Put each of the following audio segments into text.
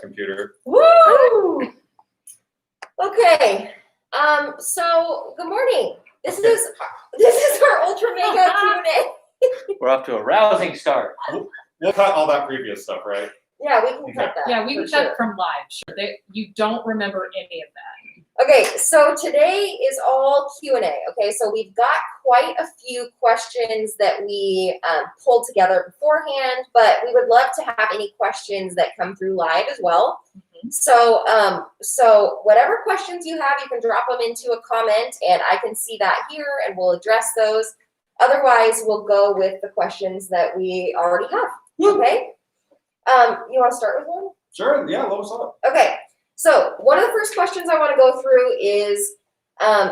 computer. Woo! Okay. So good morning. This is our ultra mega Q&A. We're off to a rousing start. We'll cut all that previous stuff, right? Yeah, we can cut that. Yeah, we can cut from live. Sure, you don't remember any of that. Okay, so today is all Q&A. Okay, so we've got quite a few questions that we pulled together beforehand, but we would love to have any questions that come through live as well. Mm-hmm. So whatever questions you have, you can drop them into a comment, and I can see that here, and we'll address those. Otherwise, we'll go with the questions that we already have. Okay. You want to start with one? Sure. Yeah. Load us up. Okay. So one of the first questions I want to go through is,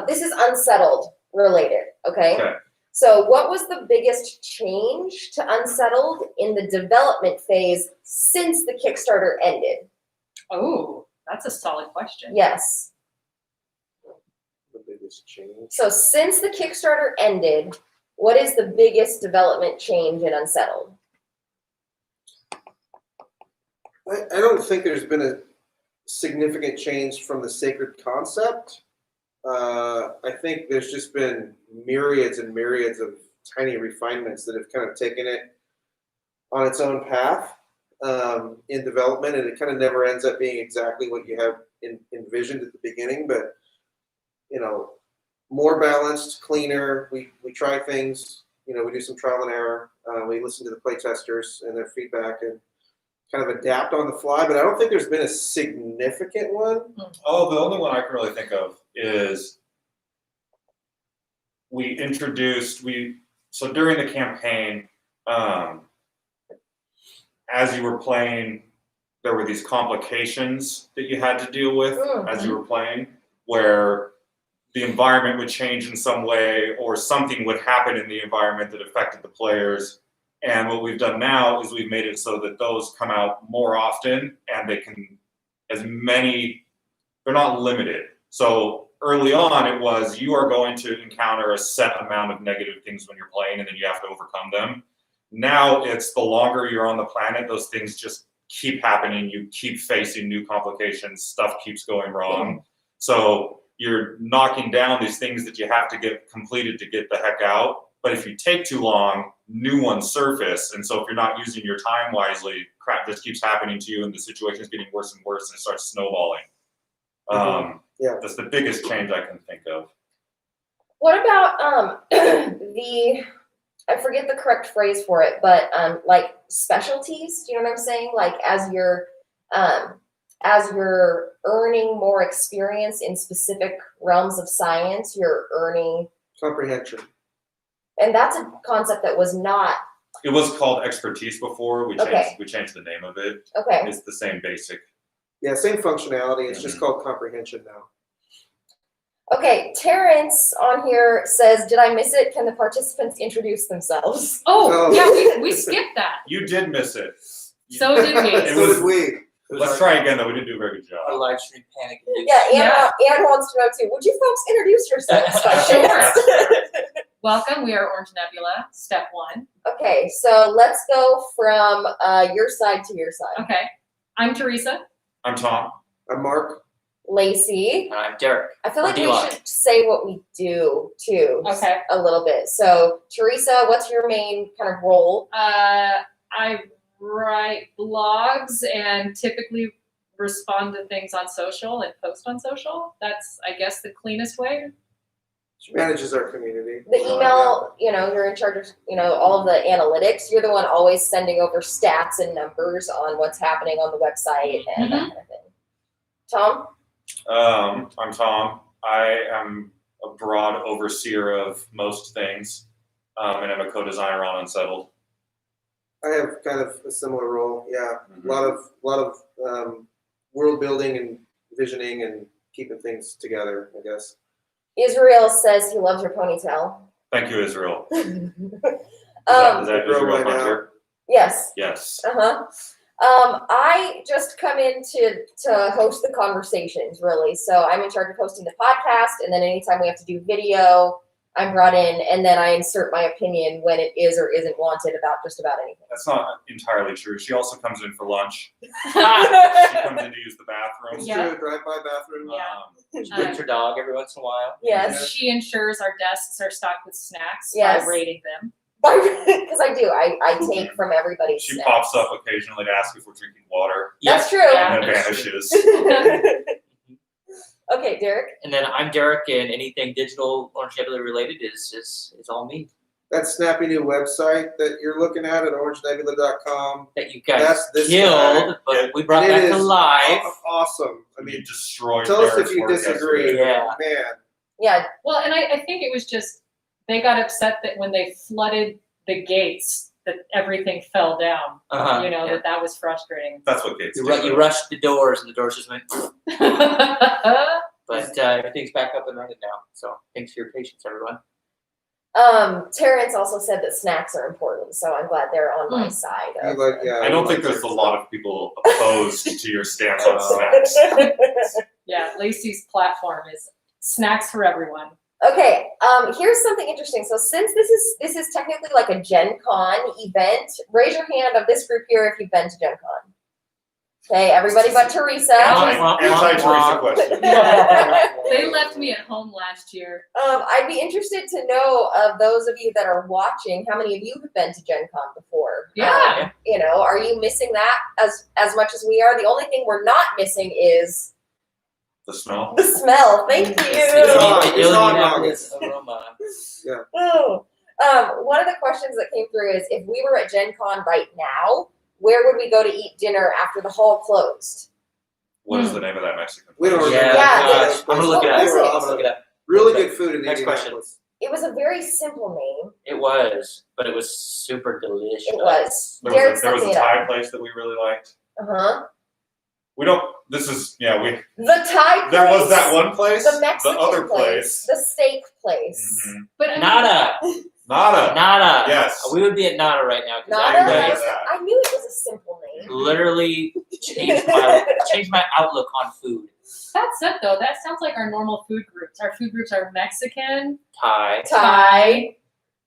this is Unsettled related, okay? So what was the biggest change to Unsettled in the development phase since the Kickstarter ended? Oh, that's a solid question. Yes. The biggest change. So since the Kickstarter ended, what is the biggest development change in Unsettled? I don't think there's been a significant change from the sacred concept. I think there's just been myriads and myriads of tiny refinements that have kind of taken it on its own path in development, and it kind of never ends up being exactly what you have envisioned at the beginning. But you know, more balanced, cleaner. We try things. You know, we do some trial and error. We listen to the playtesters and their feedback and kind of adapt on the fly, but I don't think there's been a significant one. Oh, the only one I can really think of is so during the campaign, as you were playing, there were these complications that you had to deal with as you were playing, where the environment would change in some way or something would happen in the environment that affected the players. And what we've done now is we've made it so that those come out more often, and they can, they're not limited. So early on it was, you are going to encounter a set amount of negative things when you're playing, and then you have to overcome them. Now it's the longer you're on the planet, those things just keep happening. You keep facing new complications, stuff keeps going wrong. So you're knocking down these things that you have to get completed to get the heck out. But if you take too long, new ones surface. And so if you're not using your time wisely, crap just keeps happening to you, and the situation is getting worse and worse, and it starts snowballing. That's the biggest change I can think of. What about I forget the correct phrase for it, but like specialties, do you know what I'm saying? Like as you're earning more experience in specific realms of science, you're earning Comprehension. And that's a concept that was not. It was called expertise before. We changed the name of it. Okay. It's the same basic. Yeah, same functionality. It's just called comprehension now. Okay, Terrence on here says, "Did I miss it? Can the participants introduce themselves?" Oh, yeah, we skipped that. You did miss it. So did we. So did we. Let's try again, though. We didn't do a very good job. Our live stream panic. Yeah, Anne wants to know too. Would you folks introduce yourselves by chance? Welcome. We are Orange Nebula, step 1. Okay, so let's go from your side to your side. Okay. I'm Teresa. I'm Tom. I'm Mark. Lacey. And I'm Derek. I feel like we should say what we do too. Okay. A little bit. So Teresa, what's your main kind of role? I write blogs and typically respond to things on social and post on social. That's, I guess, the cleanest way. She manages our community. The email, you're in charge of, all of the analytics. You're the one always sending over stats and numbers on what's happening on the website and that kind of thing. Tom? I'm Tom. I am a broad overseer of most things, and I'm a co-designer on Unsettled. I have kind of a similar role. Yeah, a lot of world building and visioning and keeping things together, I guess. Israel says he loves your ponytail. Thank you, Israel. Is Grow that Israel right Hunter? Yes. Yes. I just come in to host the conversations, really. So I'm in charge of hosting the podcast, and then anytime we have to do video, I'm brought in, and then I insert my opinion when it is or isn't wanted about just about anything. That's not entirely true. She also comes in for lunch. She comes in to use the bathroom. It's Yeah. true, drive-by bathroom. Yeah. She brings her dog every once in a while. Yes, She ensures our desks are stocked with snacks Yes. by rating them. because I do. I take from everybody's. She snacks. pops up occasionally to ask if we're drinking water, That's true. Yeah. and then vanishes. Okay, Derek. And then I'm Derek, and anything digital Orange Nebula related is all me. That snappy new website that you're looking at orangenebula.com. That you guys That's this killed, guy. but Yeah. we brought It back is to life. Awesome. I I mean, mean, destroyed. tell us Derek's if you work disagree. yesterday. Yeah. Man, Yeah, Well, and I think it was just they got upset that when they flooded the gates that everything fell down. Uh-huh. You know, Yeah. that was frustrating. That's what Gates You, do. you rushed the doors, and the doors just went. Yeah. But everything's back up and running now. So thanks for your patience, everyone. Terrence also said that snacks are important, so I'm glad they're on my side. you Of, like, yeah. I don't you think like there's a that lot of people opposed to your stance on snacks. Yeah, Lacey's platform is snacks for everyone. Okay, here's something interesting. So since this is technically like a Gen Con event, raise your hand of this group here if you've been to Gen Con. Okay, everybody but Teresa. Anti-Teresa question. They left me at home last year. I'd be interested to know of those of you that are watching, how many of you have been to Gen Con before? Yeah. You know, are you missing that as much as we are? The only thing we're not missing is The smell. the smell. Thank you. It's hot Indianapolis aroma. Oh, one of the questions that came through is if we were at Gen Con right now, where would we go to eat dinner after the hall closed? What is the name of that Mexican We don't place? remember. Yeah, gosh. I'm gonna look it What up. was it? I'm gonna look it up. Really good food in Next question. Indianapolis. It was a very simple name. It was, but it was super delicious. It was. There Derek was a sent me Thai place that we really liked. Uh-huh. We don't. This is we. The Thai place. There was that one place. The Mexican the other place. The steak place. Mhm. But I mean, Nada. Nada. Yes. We would be at Nada right now. 'Cause Nada? that place I knew it was a simple name. literally changed my outlook on food. that said, though, that sounds like our normal food groups. Our food groups are Mexican, Thai. Thai.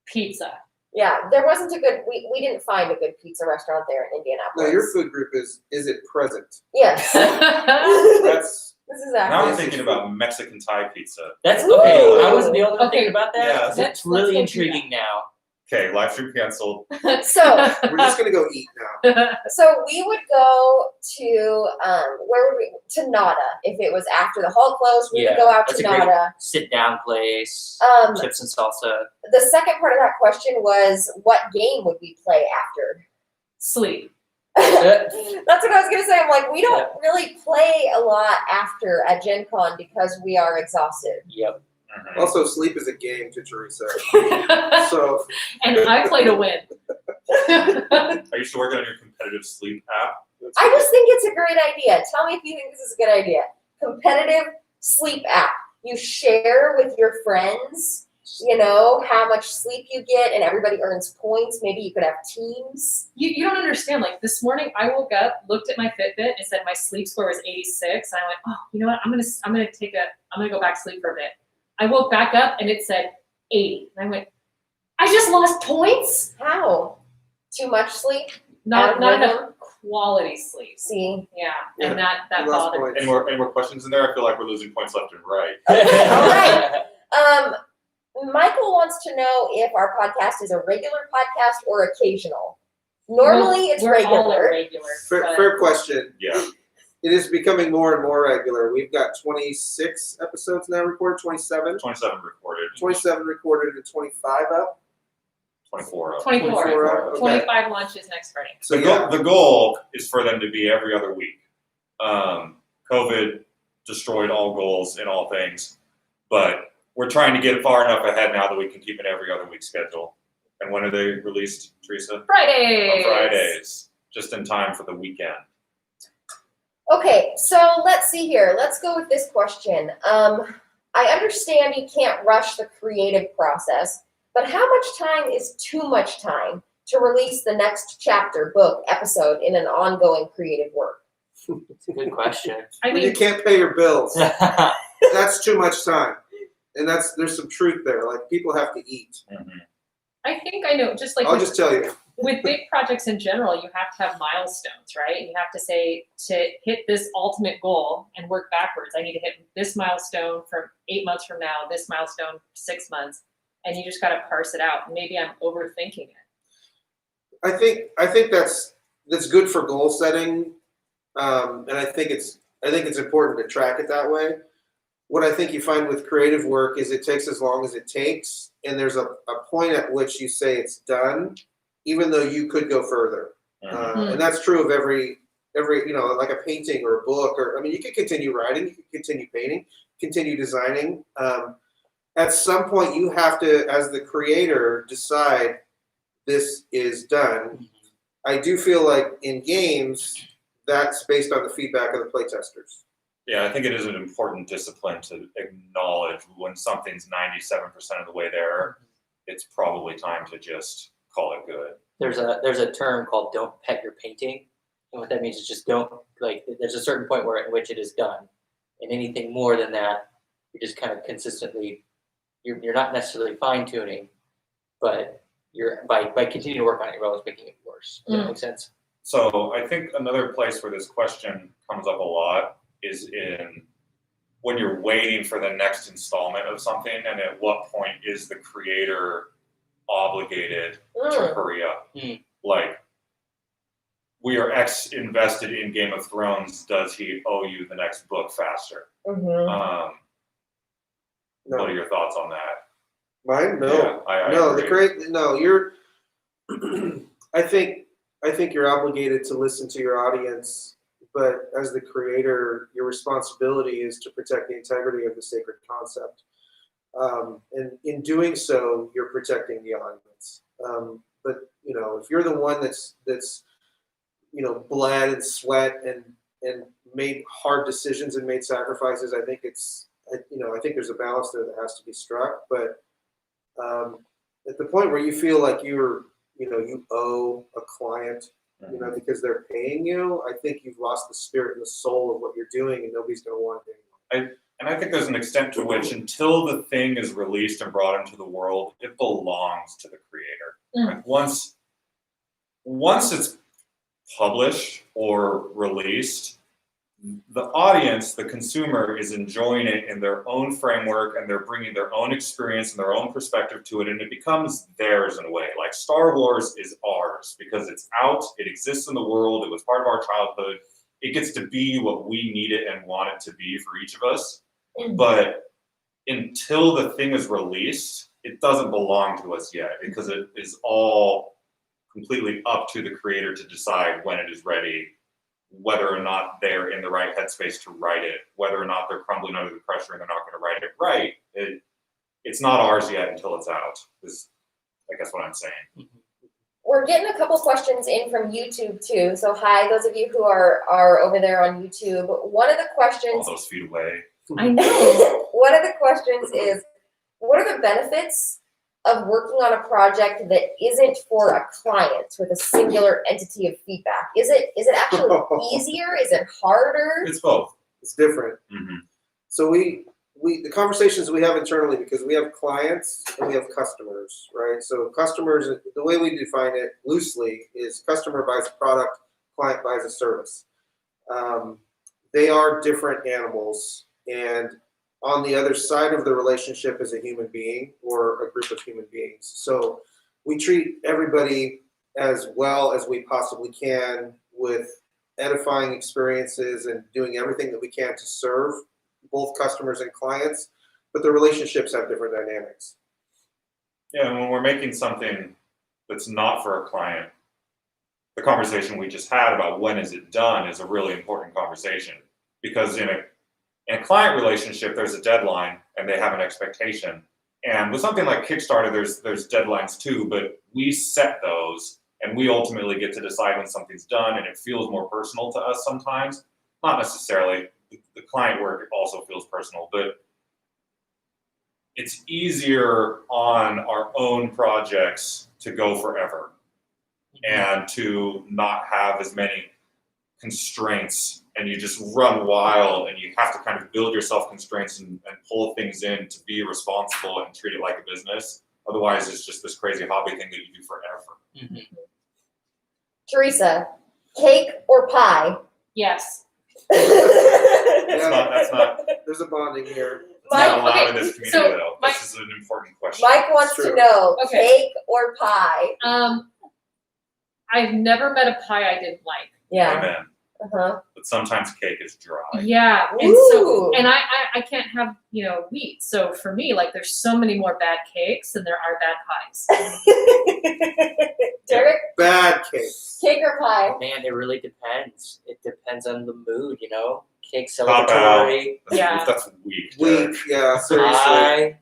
pizza. Yeah, there wasn't a good, we didn't find a good pizza restaurant there in Indianapolis. No, your food group is it present? Yes. That's This is Now I'm accurate. thinking about Mexican Thai pizza. That's Ooh. okay. I wasn't the only one Okay. thinking about that. Yeah. It's Let's really go do intriguing now. Okay, live stream canceled. So, we're just gonna go eat now. so we would go to, where would we, to Nada. If it was after the hall closed, we would Yeah, go out that's to a great- Nada. Sit down place. Chips and salsa. The second part of that question was, what game would we play after? Sleep. That's what I was gonna say. I'm like, we don't really play a lot after at Gen Con because we are exhausted. Yep. Mhm. Also, sleep is a game to Teresa. So And I play to win. I used to work on your competitive sleep app. I just think it's a great idea. Tell me if you think this is a good idea. Competitive sleep app. You share with your friends, you know, how much sleep you get, and everybody earns points. Maybe you could have teams. You don't understand. Like this morning, I woke up, looked at my Fitbit, and said my sleep score was 86. And I went, oh, you know what? I'm gonna go back to sleep for a bit. I woke back up and it said 80. And I went, I just lost points. How? Too much sleep? Not Algorithm? enough quality sleep. See? Yeah, Yeah, and that you lost bothered me. points. Any more questions in there? I feel like we're losing points left and right. Alright. Michael wants to know if our podcast is a regular podcast or occasional. Normally it's We're all regular. irregular. but- fair question. Yeah. It is becoming more and more regular. We've got 26 episodes now recorded, 27. 27 recorded. 27 recorded and 25 up. 24 up. 24. 24 up. Okay. 25 lunches next Friday. So The goal is for them to be every other week. COVID destroyed all goals in all things, but we're trying to get far enough ahead now that we can keep an every other week schedule. And when are they released, Teresa? Fridays. On Fridays, just in time for the weekend. Okay, so let's see here. Let's go with this question. I understand you can't rush the creative process, but how much time is too much time to release the next chapter, book, episode in an ongoing creative work? It's a good question. I When you mean, can't pay your bills, that's too much time. And there's some truth there. Like, people have to eat. I think I know, just like I'll with, just tell you. with big projects in general, you have to have milestones, right? You have to say, to hit this ultimate goal and work backwards, I need to hit this milestone from 8 months from now, this milestone 6 months, and you just got to parse it out. Maybe I'm overthinking it. I think that's good for goal setting, and I think it's important to track it that way. What I think you find with creative work is it takes as long as it takes, and there's a point at which you say it's done, even though you could go further. And that's true of every like a painting or a book, or I mean, you could continue writing, you could continue painting, continue designing. At some point, you have to, as the creator, decide this is done. I do feel like in games, that's based on the feedback of the playtesters. Yeah, I think it is an important discipline to acknowledge when something's 97% of the way there, it's probably time to just call it good. There's a term called "don't pet your painting," and what that means is just don't, like, there's a certain point in which it is done, and anything more than that, you're just kind of consistently, you're not necessarily fine tuning, but you're by continuing to work on it, you're always making it worse. Does that make sense? So I think another place where this question comes up a lot is in when you're waiting for the next installment of something, and at what point is the creator obligated to hurry up? Like, we are X invested in Game of Thrones, does he owe you the next book faster? Mm-hmm. What are your thoughts on that? Mine? No. Yeah, I No, agree. you're I think you're obligated to listen to your audience, but as the creator, your responsibility is to protect the integrity of the sacred concept. And in doing so, you're protecting the audience. But if you're the one that's bled and sweat and made hard decisions and made sacrifices, I think I think there's a balance there that has to be struck. But at the point where you feel like you owe a client, because they're paying you, I think you've lost the spirit and the soul of what you're doing, and nobody's going to want it anymore. And I think there's an extent to which, until the thing is released and brought into the world, it belongs to the creator. Like, once it's published or released, the audience, the consumer, is enjoying it in their own framework, and they're bringing their own experience and their own perspective to it, and it becomes theirs in a way. Like, Star Wars is ours because it's out, it exists in the world, it was part of our childhood. It gets to be what we need it and want it to be for each of us. But until the thing is released, it doesn't belong to us yet, because it is all completely up to the creator to decide when it is ready, whether or not they're in the right headspace to write it, whether or not they're crumbling under the pressure and they're not going to write it right. It's not ours yet until it's out, is I guess what I'm saying. We're getting a couple questions in from YouTube too. So hi, those of you who are over there on YouTube. One of the All questions those feet away. I know. one of the questions is, what are the benefits of working on a project that isn't for a client with a singular entity of feedback? Is it actually easier? Is it harder? It's both. It's different. Mm-hmm. So the conversations we have internally, because we have clients and we have customers, right? So customers, the way we define it loosely is customer buys a product, client buys a service. They are different animals, and on the other side of the relationship is a human being or a group of human beings. So we treat everybody as well as we possibly can, with edifying experiences and doing everything that we can to serve both customers and clients, but the relationships have different dynamics. Yeah, and when we're making something that's not for a client, the conversation we just had about when is it done is a really important conversation, because in a client relationship, there's a deadline and they have an expectation. And with something like Kickstarter, there's deadlines too, but we set those and we ultimately get to decide when something's done, and it feels more personal to us sometimes. Not necessarily. The client work also feels personal, but it's easier on our own projects to go forever and to not have as many constraints and you just run wild, and you have to kind of build your self-constraints and pull things in to be responsible and treat it like a business. Otherwise, it's just this crazy hobby thing that you do forever. Mm-hmm. Teresa, cake or pie? Yes. That's not There's a bonding here. not allowed okay, in this community, so though. Mike- This is an important question. Mike wants True. to know, Okay. cake or pie? I've never met a pie I didn't like. Yeah. Amen. Uh-huh. But sometimes cake is dry. Yeah, and Ooh. so I can't have wheat. So for me, like there's so many more bad cakes than there are bad pies. Derek, Bad case. cake or pie? Man, it really depends. It depends on the mood, Cake Cop celebratory. Yeah. That's weak. Derek. Weak, yeah, seriously.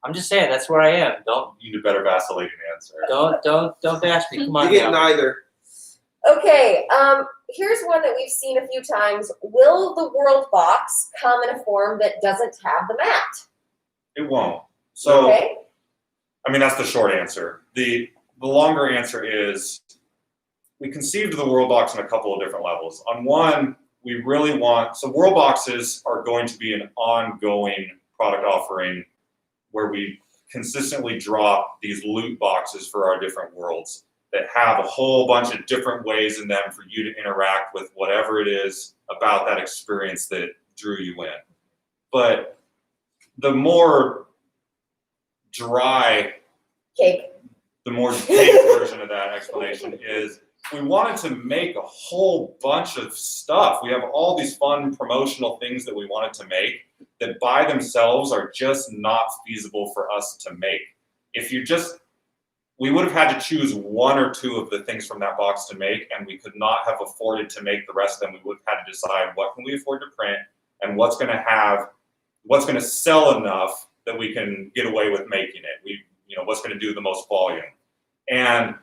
I'm just saying that's where I am. Don't You need a better vacillating answer. bash me. Come on You get now. neither. Okay, here's one that we've seen a few times. Will the World Box come in a form that doesn't have the mat? It won't. So, Okay. I mean, that's the short answer. The longer answer is we conceived the World Box on a couple of different levels. On one, we really want, so World Boxes are going to be an ongoing product offering where we consistently drop these loot boxes for our different worlds that have a whole bunch of different ways in them for you to interact with whatever it is about that experience that drew you in. But the more dry, Cake. the more cake version of that explanation is we wanted to make a whole bunch of stuff. We have all these fun promotional things that we wanted to make that by themselves are just not feasible for us to make. We would have had to choose one or two of the things from that box to make, and we could not have afforded to make the rest of them. We would have had to decide what can we afford to print and what's going to sell enough that we can get away with making it. What's going to do the most volume. And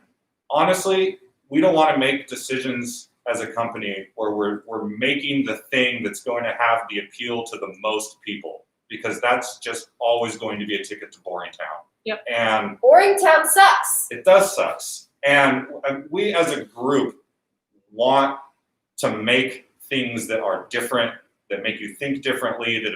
honestly, we don't want to make decisions as a company where we're making the thing that's going to have the appeal to the most people, because that's just always going to be a ticket to Boring Town. Yep. And Boring Town sucks. it does sucks. And we as a group want to make things that are different, that make you think differently, that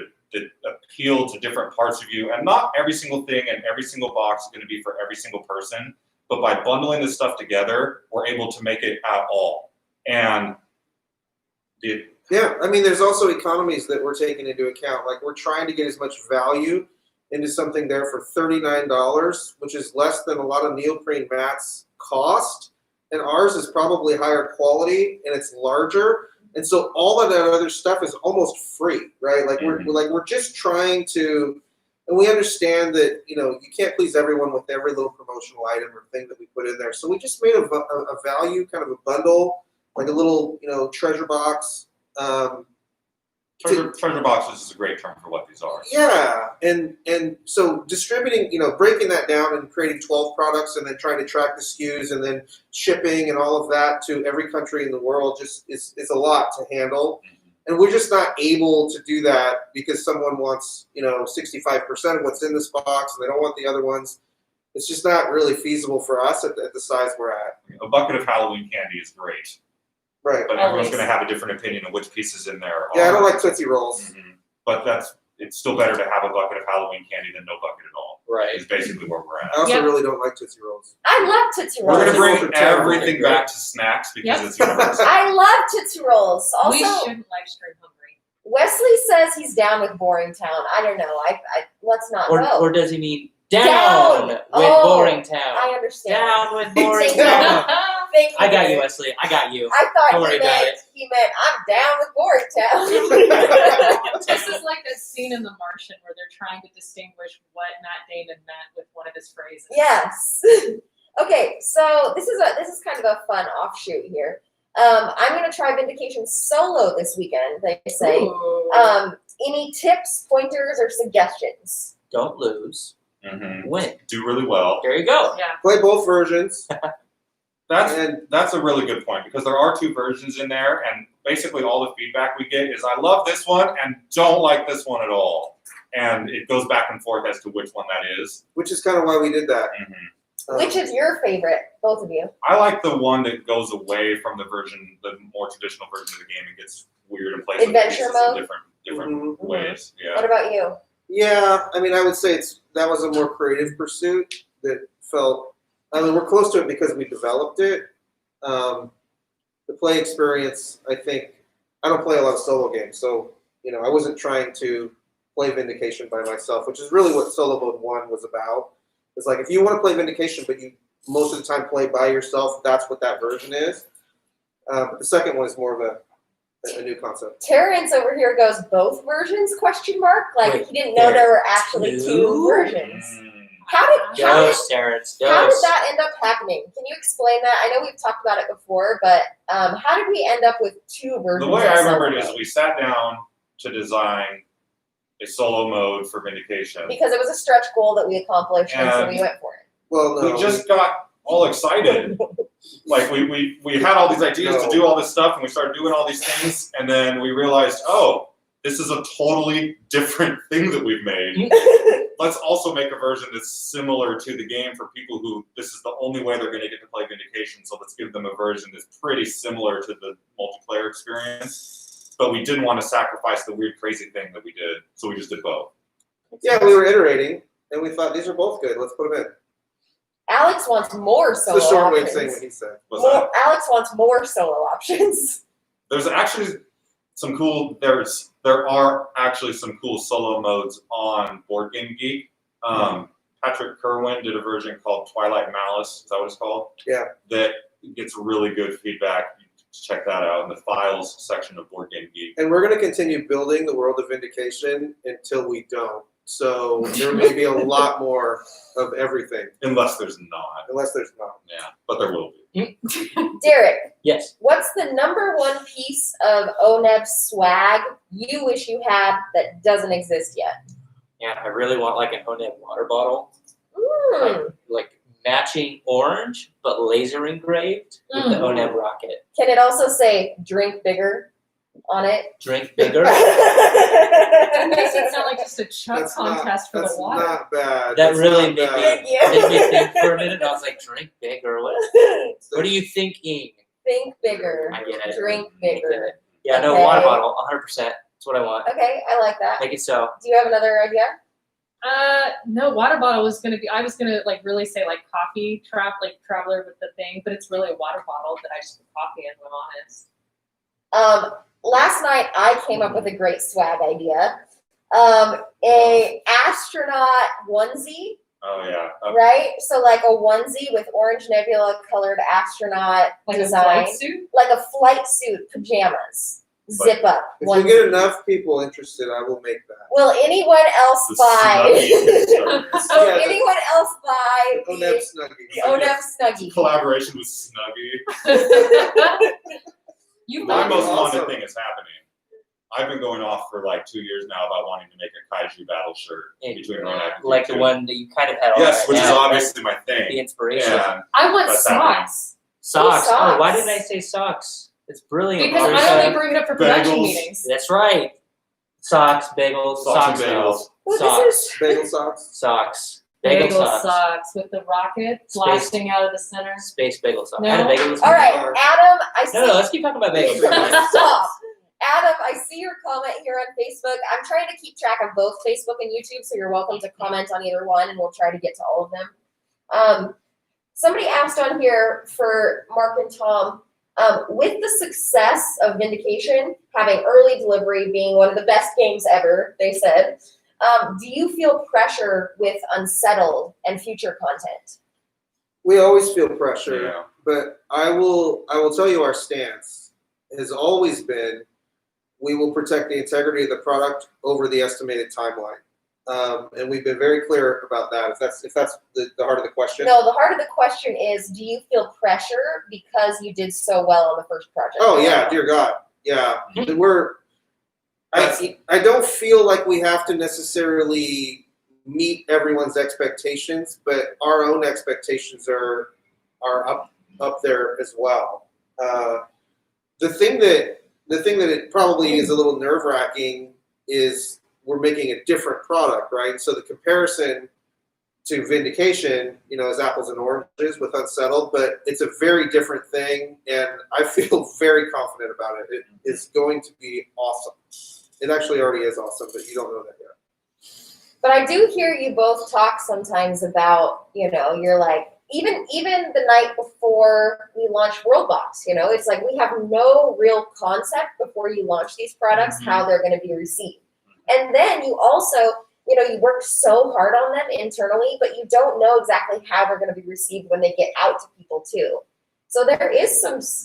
appeal to different parts of you. And not every single thing and every single box is going to be for every single person. But by bundling this stuff together, we're able to make it at all. And Yeah, I mean, there's also economies that we're taking into account. Like, we're trying to get as much value into something there for $39, which is less than a lot of neoprene mats cost. And ours is probably higher quality and it's larger. And so all of that other stuff is almost free, right? Like we're just trying to, and we understand that, you can't please everyone with every little promotional item or thing that we put in there. So we just made a value, kind of a bundle, like a little, treasure box. treasure boxes is a great term for what these are. Yeah, and so distributing, breaking that down and creating 12 products and then trying to track the SKUs and then shipping and all of that to every country in the world just is a lot to handle. And we're just not able to do that because someone wants, 65% of what's in this box and they don't want the other ones. It's just not really feasible for us at the size we're at. A bucket of Halloween candy is great, Right. but everyone's Always. going to have a different opinion of which pieces in there are. Yeah, I don't like Tootsie Rolls. But it's still better to have a bucket of Halloween candy than no bucket at all. Right. Is basically where we're at. I also Yep. really don't like Tootsie Rolls. I love Tootsie We're Rolls. going to bring Rolls are terrible. everything back to snacks because Yep. it's universal. I love Tootsie Rolls. We Also, shouldn't live stream hungry. Wesley says he's down with Boring Town. I don't know. I let's not vote. Or does he mean Down. down with Oh, Boring Town? I understand. Down with Boring Thank you. Town. Thank you. I got you, Wesley. I got you. I thought Don't worry about it. he meant I'm down with Boring Town. This is like that scene in The Martian where they're trying to distinguish what Matt Damon meant with one of his phrases. Yes. Okay, so this is kind of a fun offshoot here. I'm gonna try Vindication solo this weekend, they say. Ooh. Any tips, pointers, or suggestions? Don't lose. Win. Do really well. There you go. Yeah. Play both versions. That's a really good point because there are two versions in there, and basically all the feedback we get is I love this one and don't like this one at all, and it goes back and forth as to which one that is. Which is kind of why we did that. Which is your favorite, both of you? I like the one that goes away from the more traditional version of the game and gets weird and play some Adventure pieces mode? in different Mhm. ways. Yeah. What about you? Yeah, I mean, I would say that was a more creative pursuit that felt. I mean, we're close to it because we developed it. The play experience, I think, I don't play a lot of solo games, so I wasn't trying to play Vindication by myself, which is really what Solo Mode 1 was about. It's like if you want to play Vindication, but you most of the time play by yourself, that's what that version is. But the second one is more of a new concept. Terrence over here goes both versions? Question mark. Like Wait, he didn't know there were actually two? two versions. Mm. How did Ghost, Terrence. how did Ghost. that end up happening? Can you explain that? I know we've talked about it before, but how did we end up with two versions? The way of I Solo remember it is Mode? we sat down to design a solo mode for Vindication. Because it was a stretch goal that we accomplished, and so And we went for it. Well, no, We just got all excited. Like we had all these ideas to do all this stuff, and we started doing all these things, and then we realized, oh, this is a totally different thing that we've made. Let's also make a version that's similar to the game for people who this is the only way they're going to get to play Vindication. So let's give them a version that's pretty similar to the multiplayer experience. But we didn't want to sacrifice the weird, crazy thing that we did, so we just did both. yeah, we were iterating, and we thought these are both good. Let's put them in. Alex wants more It's solo the short way of options. saying what he said. Was that? Alex wants more solo options. There's actually some cool. There are actually some cool solo modes on Board Game Geek. Patrick Kerwin did a version called Twilight Malice. Is that what it's called? Yeah. That gets really good feedback. You can check that out in the files section of Board Game Geek. And we're going to continue building the world of Vindication until we don't. So there may be a lot more of everything, Unless there's not. unless there's not. Yeah, but there will be. Derek, Yes. what's the number one piece of ONEB swag you wish you had that doesn't exist yet? Yeah, I really want like an Oneb water bottle, Mm. like matching orange but laser engraved with the Oneb rocket. Can it also say "drink bigger" on it? Drink bigger. That makes it sound like just a chug That's contest for that's the water. not bad. That That's really not made bad. me, made me think for a minute. And I was like, drink bigger. What are you thinking? Think bigger. I get it. Drink I get bigger. it. Yeah, no, Okay. water bottle, 100%. That's what I want. Okay, I like that. Make it so. Do you have another idea? No, water bottle was gonna be. I was gonna like really say like coffee trap, like traveler with the thing, but it's really a water bottle that I just put coffee in. When I'm honest. Last night I came up with a great swag idea. A astronaut onesie, Oh yeah. right? So like a onesie with orange nebula colored astronaut Like design, a flight suit. like a flight suit, pajamas, zip up If we onesie. get enough people interested, I will make that. Will anyone else The buy? Snuggie Kickstarter. Will Yeah, the- anyone else buy ONEB the Snuggies. ONEB Snuggie? Collaboration with Snuggie. You My found most awesome. wanted thing is happening. I've been going off for like 2 years now about wanting to make a kaiju battle shirt between Ronak and Like the Q2. one that you kind of had on Yes, right which is now. obviously my The thing. inspiration. Yeah. I want That's happening. socks Socks. Oh, why socks. didn't I say socks? It's brilliant. because There's, I only bring it up for production bagels. meetings. That's right. Socks, bagels, Socks socks, and no. bagels. Well, Socks. this is Bagel socks. Socks. Bagel, Bagel socks. socks with the rocket blasting out of the center. Space bagel socks. No. I had a bagel this all morning. right, Adam. I see. No, let's keep talking about bagels. Stop. Adam, I see your comment here on Facebook. I'm trying to keep track of both Facebook and YouTube, so you're welcome to comment on either one, and we'll try to get to all of them. Somebody asked on here for Mark and Tom, with the success of Vindication, having early delivery being one of the best games ever, they said, do you feel pressure with Unsettled and future content? We always feel pressure, Yeah. but I will tell you our stance has always been we will protect the integrity of the product over the estimated timeline. And we've been very clear about that. If that's the heart of the question. No, the heart of the question is, do you feel pressure because you did so well on the first project? Oh yeah, dear God, yeah. I don't feel like we have to necessarily meet everyone's expectations, but our own expectations are up there as well. The thing that it probably is a little nerve-wracking is we're making a different product, right? So the comparison to Vindication, is apples and oranges with Unsettled, but it's a very different thing, and I feel very confident about it. It is going to be awesome. It actually already is awesome, but you don't know that yet. But I do hear you both talk sometimes about, you're like, even the night before we launch Worldbox, it's like we have no real concept before you launch these products, how they're going to be received. And then you also, you work so hard on them internally, but you don't know exactly how they're going to be received when they get out to people too. So there is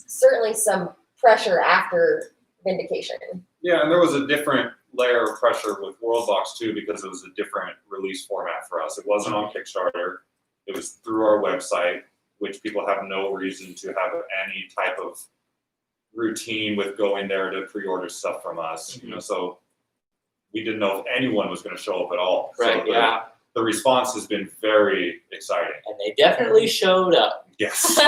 certainly some pressure after Vindication. Yeah, and there was a different layer of pressure with Worldbox too, because it was a different release format for us. It wasn't on Kickstarter. It was through our website, which people have no reason to have any type of routine with going there to pre-order stuff from us. So we didn't know if anyone was going to show up at all. Right, So yeah. The response has been very exciting. And they definitely showed up. Yes.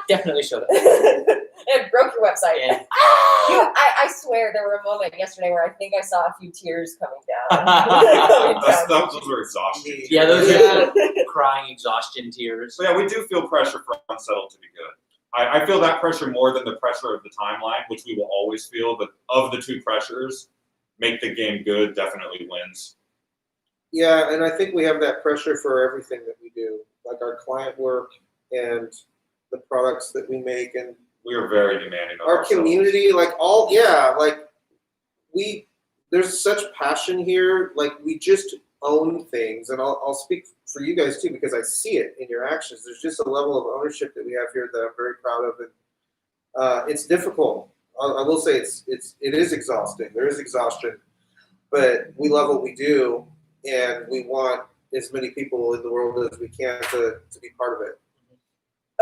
Definitely showed up. It broke your website. Yeah. I swear there were a moment yesterday where I think I saw a few tears coming down. Those were exhaustion. Yeah, those are crying exhaustion tears. So yeah, we do feel pressure for Unsettled to be good. I feel that pressure more than the pressure of the timeline, which we will always feel. But of the two pressures, make the game good definitely wins. Yeah, and I think we have that pressure for everything that we do, like our client work and the products that we make, and We are very demanding of our ourselves. community, there's such passion here. Like, we just own things, and I'll speak for you guys too, because I see it in your actions. There's just a level of ownership that we have here that I'm very proud of, and it's difficult. I will say it is exhausting. There is exhaustion, but we love what we do, and we want as many people in the world as we can to be part of it.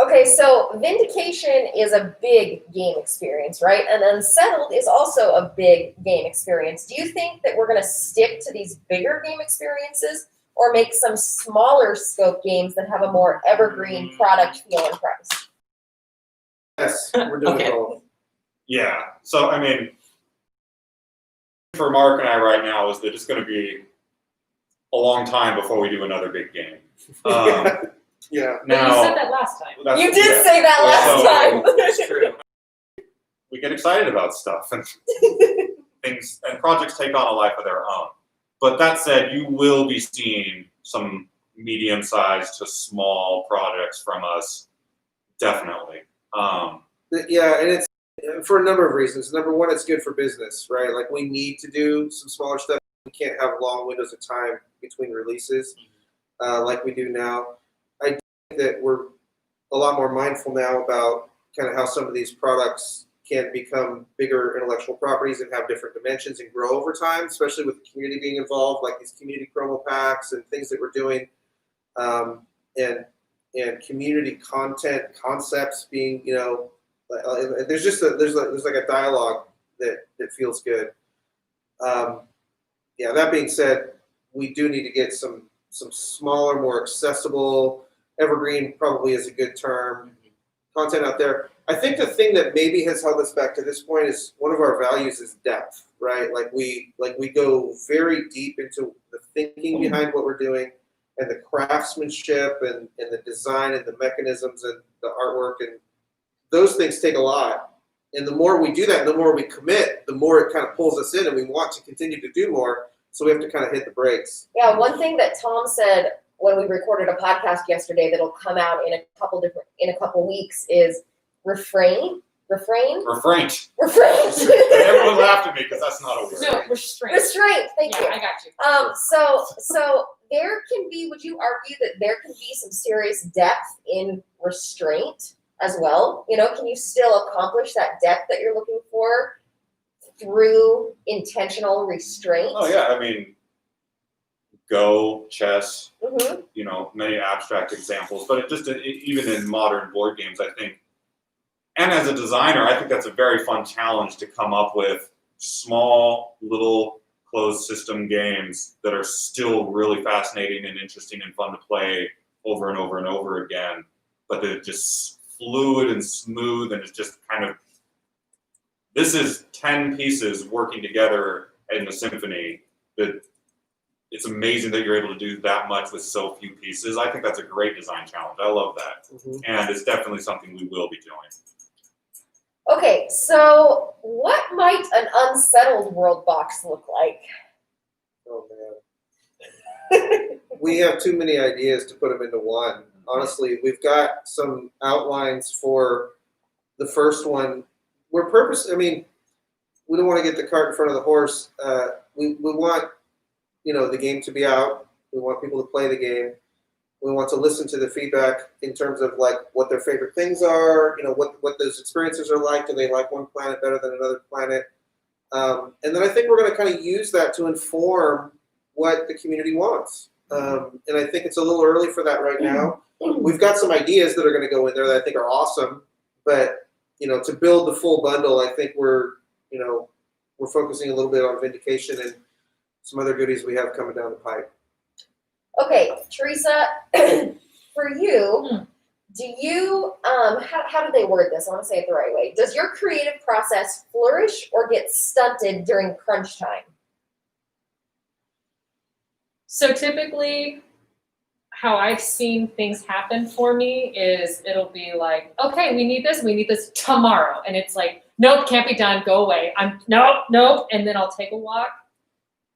Okay, so Vindication is a big game experience, right? And Unsettled is also a big game experience. Do you think that we're going to stick to these bigger game experiences or make some smaller scope games that have a more evergreen product feel and price? Yes, we're doing Okay. both. Yeah. So I mean, for Mark and I right now is that it's going to be a long time before we do another big game. Yeah. But you Now said that last time. that's- You did yeah. say that last So- time. It's true. We get excited about stuff and things, and projects take on a life of their own. But that said, you will be seeing some medium-sized to small projects from us, definitely. Yeah, and it's for a number of reasons. Number one, it's good for business, right? Like, we need to do some smaller stuff. We can't have long windows of time between releases like we do now. I think that we're a lot more mindful now about kind of how some of these products can become bigger intellectual properties and have different dimensions and grow over time, especially with the community being involved, like these community promo packs and things that we're doing, and community content concepts being, there's just there's like a dialogue that feels good. Yeah, that being said, we do need to get some smaller, more accessible, evergreen probably is a good term, content out there. I think the thing that maybe has held us back to this point is one of our values is depth, right? Like we go very deep into the thinking behind what we're doing and the craftsmanship and the design and the mechanisms and the artwork, and those things take a lot. And the more we do that, the more we commit, the more it kind of pulls us in, and we want to continue to do more. So we have to kind of hit the brakes. Yeah, one thing that Tom said when we recorded a podcast yesterday that'll come out in a couple weeks is refrain. Refraint. Everyone laughed at me because that's not a word. No, restraint. Restraint. Thank you. Yeah, I got you. So there can be. Would you argue that there can be some serious depth in restraint as well? Can you still accomplish that depth that you're looking for through intentional restraint? Oh yeah, I mean, Go, chess, Mm-hmm. Many abstract examples, but even in modern board games, I think, and as a designer, I think that's a very fun challenge to come up with small, little, closed system games that are still really fascinating and interesting and fun to play over and over and over again, but they're just fluid and smooth, and it's just kind of, this is 10 pieces working together in the symphony that it's amazing that you're able to do that much with so few pieces. I think that's a great design challenge. I love that. And it's definitely something we will be doing. Okay, so what might an unsettled world box look like? Oh man. We have too many ideas to put them into one. Honestly, we've got some outlines for the first one. We don't want to get the cart in front of the horse. We want, the game to be out. We want people to play the game. We want to listen to the feedback in terms of like what their favorite things are, what those experiences are like. Do they like one planet better than another planet? And then I think we're going to kind of use that to inform what the community wants. And I think it's a little early for that right now. We've got some ideas that are going to go in there that I think are awesome, but to build the full bundle, I think we're focusing a little bit on Vindication and some other goodies we have coming down the pipe. Okay, Teresa, for you, do you, how do they word this? I want to say it the right way. Does your creative process flourish or get stunted during crunch time? So typically, how I've seen things happen for me is it'll be like, okay, we need this tomorrow. And it's like, nope, can't be done, go away. Nope. And then I'll take a walk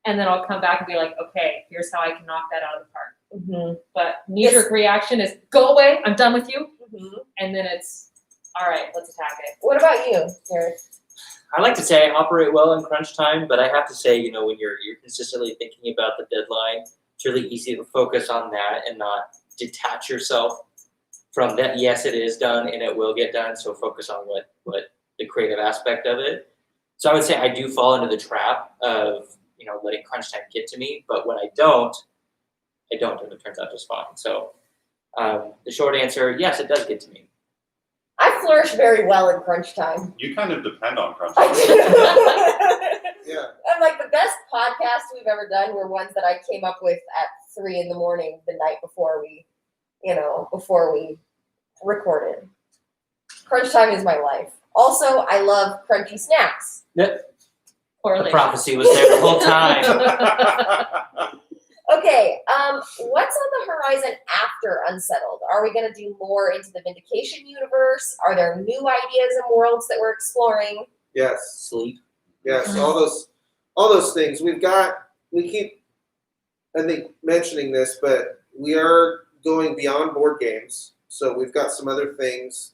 and then I'll come back and be like, okay, here's how I can knock that out of the park. Mm-hmm. But knee-jerk reaction is, go away, I'm done with you. Mm-hmm. And then it's, all right, let's attack it. What about you, Eric? I like to say I operate well in crunch time, but I have to say, when you're consistently thinking about the deadline, it's really easy to focus on that and not detach yourself from that. Yes, it is done and it will get done. So focus on what the creative aspect of it. So I would say I do fall into the trap of, letting crunch time get to me. But when I don't, and it turns out just fine. So the short answer, yes, it does get to me. I flourish very well in crunch time. You kind of depend on crunch I time. do. Yeah. I'm like, the best podcasts we've ever done were ones that I came up with at 3 a.m. the night before we recorded. Crunch time is my life. Also, I love crunchy snacks. Yep. The Correlation. prophecy was there the whole time. Okay, what's on the horizon after Unsettled? Are we going to do more into the Vindication universe? Are there new ideas and worlds that we're exploring? Yes. Sleep. Yes. All those things. We keep, I think, mentioning this, but we are going beyond board games. So we've got some other things,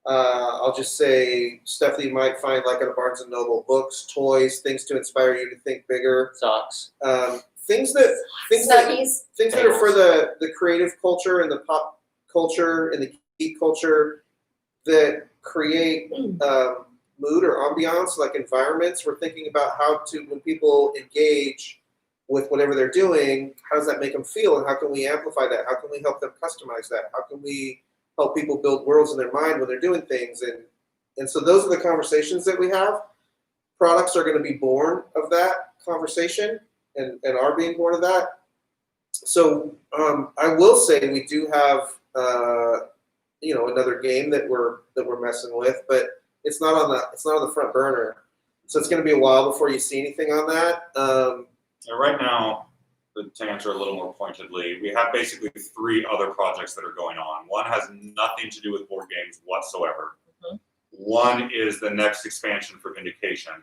I'll just say stuff that you might find like at a Barnes & Noble, books, toys, things to inspire you to think bigger. Socks. Things that are for the creative culture and the pop culture and the geek culture that create mood or ambiance, like environments. We're thinking about how to, when people engage with whatever they're doing, how does that make them feel, and how can we amplify that? How can we help them customize that? How can we help people build worlds in their mind when they're doing things? And so those are the conversations that we have. Products are going to be born of that conversation and are being born of that. So I will say we do have another game that we're messing with, but it's not on the front burner. So it's going to be a while before you see anything on that. And right now, to answer a little more pointedly, we have basically 3 other projects that are going on. One has nothing to do with board games whatsoever. Mm-hmm. One is the next expansion for Vindication.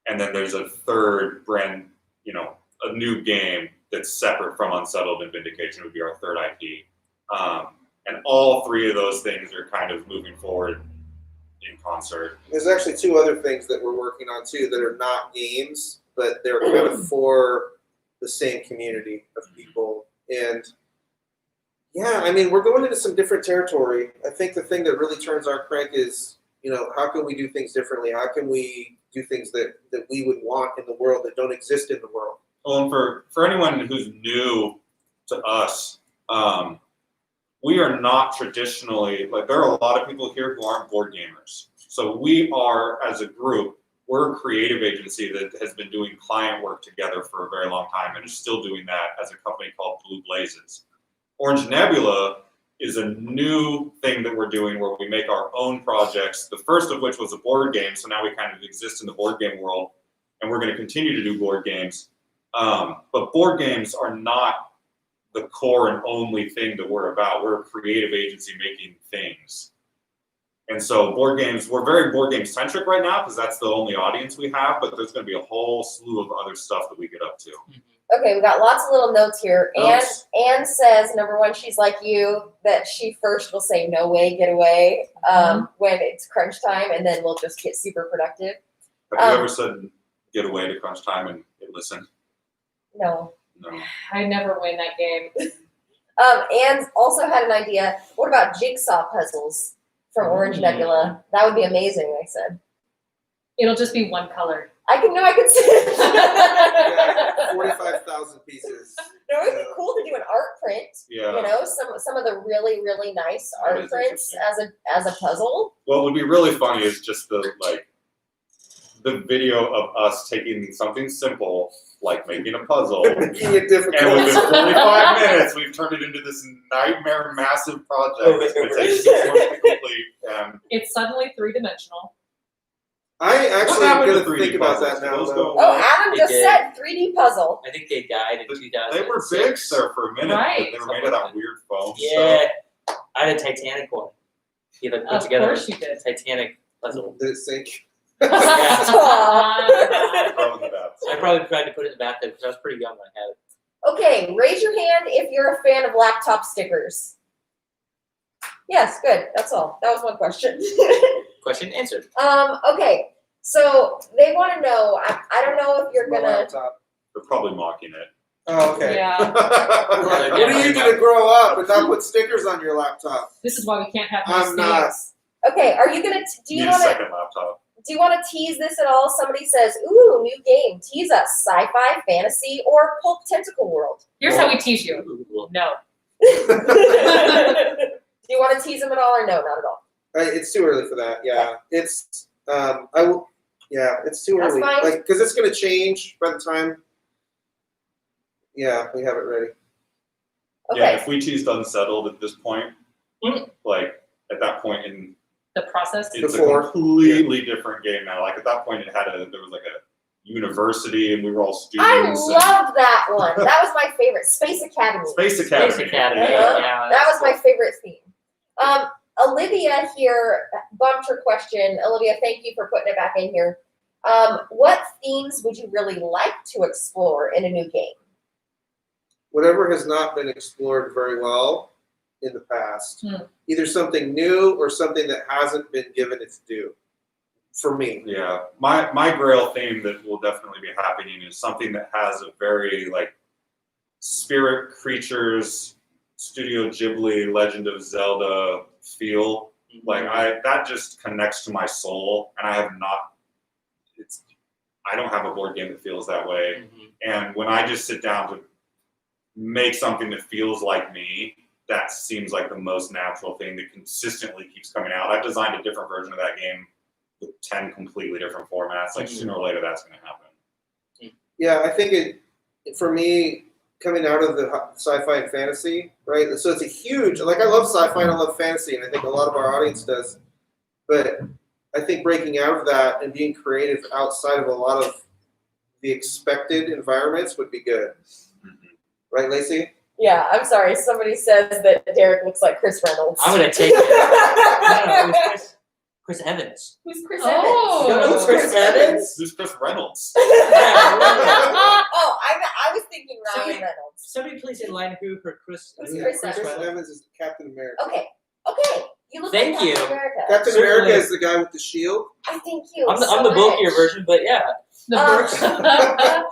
And then there's a third brand, a new game that's separate from Unsettled, and Vindication would be our third IP. And all 3 of those things are kind of moving forward in concert. There's actually 2 other things that we're working on too that are not games, but they're kind of for the same community of people. And yeah, we're going into some different territory. I think the thing that really turns our crank is, how can we do things differently? How can we do things that we would want in the world that don't exist in the world? Well, and for anyone who's new to us, we are not traditionally, like, there are a lot of people here who aren't board gamers. So we are, as a group, we're a creative agency that has been doing client work together for a very long time and is still doing that as a company called Blue Blazes. Orange Nebula is a new thing that we're doing where we make our own projects, the first of which was a board game, so now we kind of exist in the board game world, and we're going to continue to do board games. But board games are not the core and only thing that we're about. We're a creative agency making things. And so board games, we're very board game centric right now because that's the only audience we have, but there's going to be a whole slew of other stuff that we get up to. Okay, we got lots of little notes here. Notes. Anne says, number one, she's like you, that she first will say, no way, get away, when it's crunch time, and then we'll just get super productive. Have you ever said get away to crunch time and it listened? No. No. I never win that game. Anne also had an idea. What about jigsaw puzzles from Orange Nebula? That would be amazing, I said. It'll just be one color. I could see it. Yeah, 45,000 pieces. No, it would be cool to do an art print. Yeah. You know, some of the really, really nice That art is prints interesting. as a puzzle. What would be really funny is just the video of us taking something simple, like making a puzzle, Making it difficult. and within 45 minutes, we've turned it into this nightmare, massive project that's going to take 6 months to complete. And It's suddenly 3-dimensional. I actually What am happened going to to think 3D about puzzles? that now. Those Though. go Oh, away? Adam They just did. said 3D puzzle. I think they died in 2006. They were big there for a minute, Right. but they were made of that weird foam Yeah, I had a Titanic one. You like put Of together course you did. a Titanic puzzle. Did it sink? stuff. Aw. Throw in the bath. I probably tried to put it in the bathtub because I was pretty young when I had it. Okay, raise your hand if you're a fan of laptop stickers. Yes, good. That's all. That was one question. Question answered. Okay. So they want to know. I don't know if you're My gonna. laptop. They're probably mocking it. Oh, okay. Yeah. When are you going to grow up and not put stickers on your laptop? This is why we can't have nice I'm not. names. Okay. Are you gonna? Do you Need a want to? second laptop. Do you want to tease this at all? Somebody says, "Ooh, new game. Tease us. Sci-fi, fantasy, or pulp tentacle world." Here's how we tease you. Ooh, No. Do you want to tease them at all, or no, not at all? It's too early for that. Yeah, it's I will. Yeah, it's too That's early. fine. Like, because it's going to change by the time. Yeah, we have it ready. Okay. Yeah, if we teased Unsettled at this point, Mm. like at that point in The process. it's Before. a completely different game now. Like at that point, there was like a university, and we were all I students. loved that one. That was my favorite. Space Academy. Space Academy. Space Academy. Uh-huh. Yeah, That that's was my favorite theme. Olivia here bumped her question. Olivia, thank you for putting it back in here. What themes would you really like to explore in a new game? Whatever has not been explored very well in the past, either something new or something that hasn't been given its due. For me, Yeah, my Grail theme that will definitely be happening is something that has a very like spirit creatures, Studio Ghibli, Legend of Zelda feel. Like that just connects to my soul, and I don't have a board game that feels that way. And when I just sit down to make something that feels like me, that seems like the most natural thing that consistently keeps coming out. I've designed a different version of that game with 10 completely different formats. Like sooner or later, that's going to happen. yeah, I think for me, coming out of the sci-fi and fantasy, right? So it's a huge, like I love sci-fi and I love fantasy, and I think a lot of our audience does. But I think breaking out of that and being creative outside of a lot of the expected environments would be good. Right, Lacey? Yeah, I'm sorry. Somebody says that Derek looks like Chris Reynolds. I'm gonna take it. No, it was Chris Evans. Who's Chris Oh. You don't know Evans? who Chris Evans? Who's Chris Reynolds? Oh, I was thinking Ryan Somebody- Reynolds. Somebody please enlighten who for Chris. Who's Yeah, Chris Chris Evans? Evans is Captain America. Okay. You look Thank like you. Captain America. Captain Certainly. America is the guy with the shield. I thank you. I'm the so bulkier much. version, but yeah. The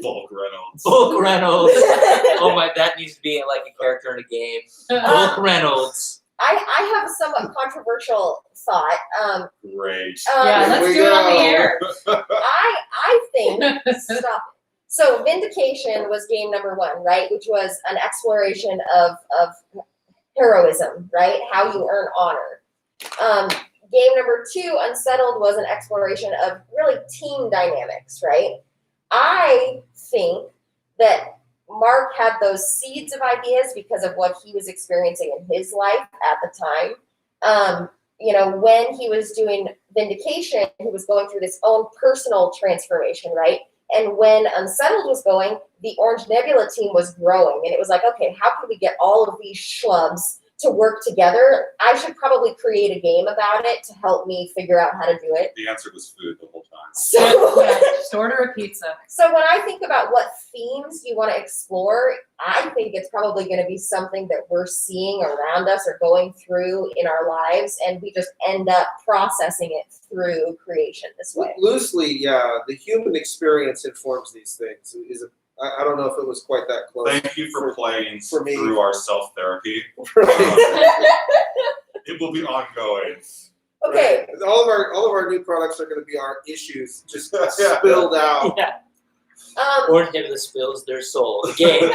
Volk Reynolds. Bulk Reynolds. Oh my, that needs to be like a character in a game. Bulk Reynolds. I have a somewhat controversial thought. Great. Yeah, Here let's we do it on the go. air. I think stop it. So Vindication was game number 1, right? Which was an exploration of heroism, right? How you earn honor. Game number 2, Unsettled, was an exploration of really team dynamics, right? I think that Mark had those seeds of ideas because of what he was experiencing in his life at the time. When he was doing Vindication, he was going through this own personal transformation, right? And when Unsettled was going, the Orange Nebula team was growing. And it was like, okay, how can we get all of these schlubs to work together? I should probably create a game about it to help me figure out how to do it. The answer was food the whole time. So, Just order a pizza. so when I think about what themes you want to explore, I think it's probably going to be something that we're seeing around us or going through in our lives, and we just end up processing it through creation this way. Loosely, yeah, the human experience informs these things. I don't know if it was quite that close. Thank you for playing for me. through our self-therapy. It will be ongoing. Okay. Right. All of our new products are going to be our issues just spilled out. Yeah. Orange Nebula spills their soul. The game.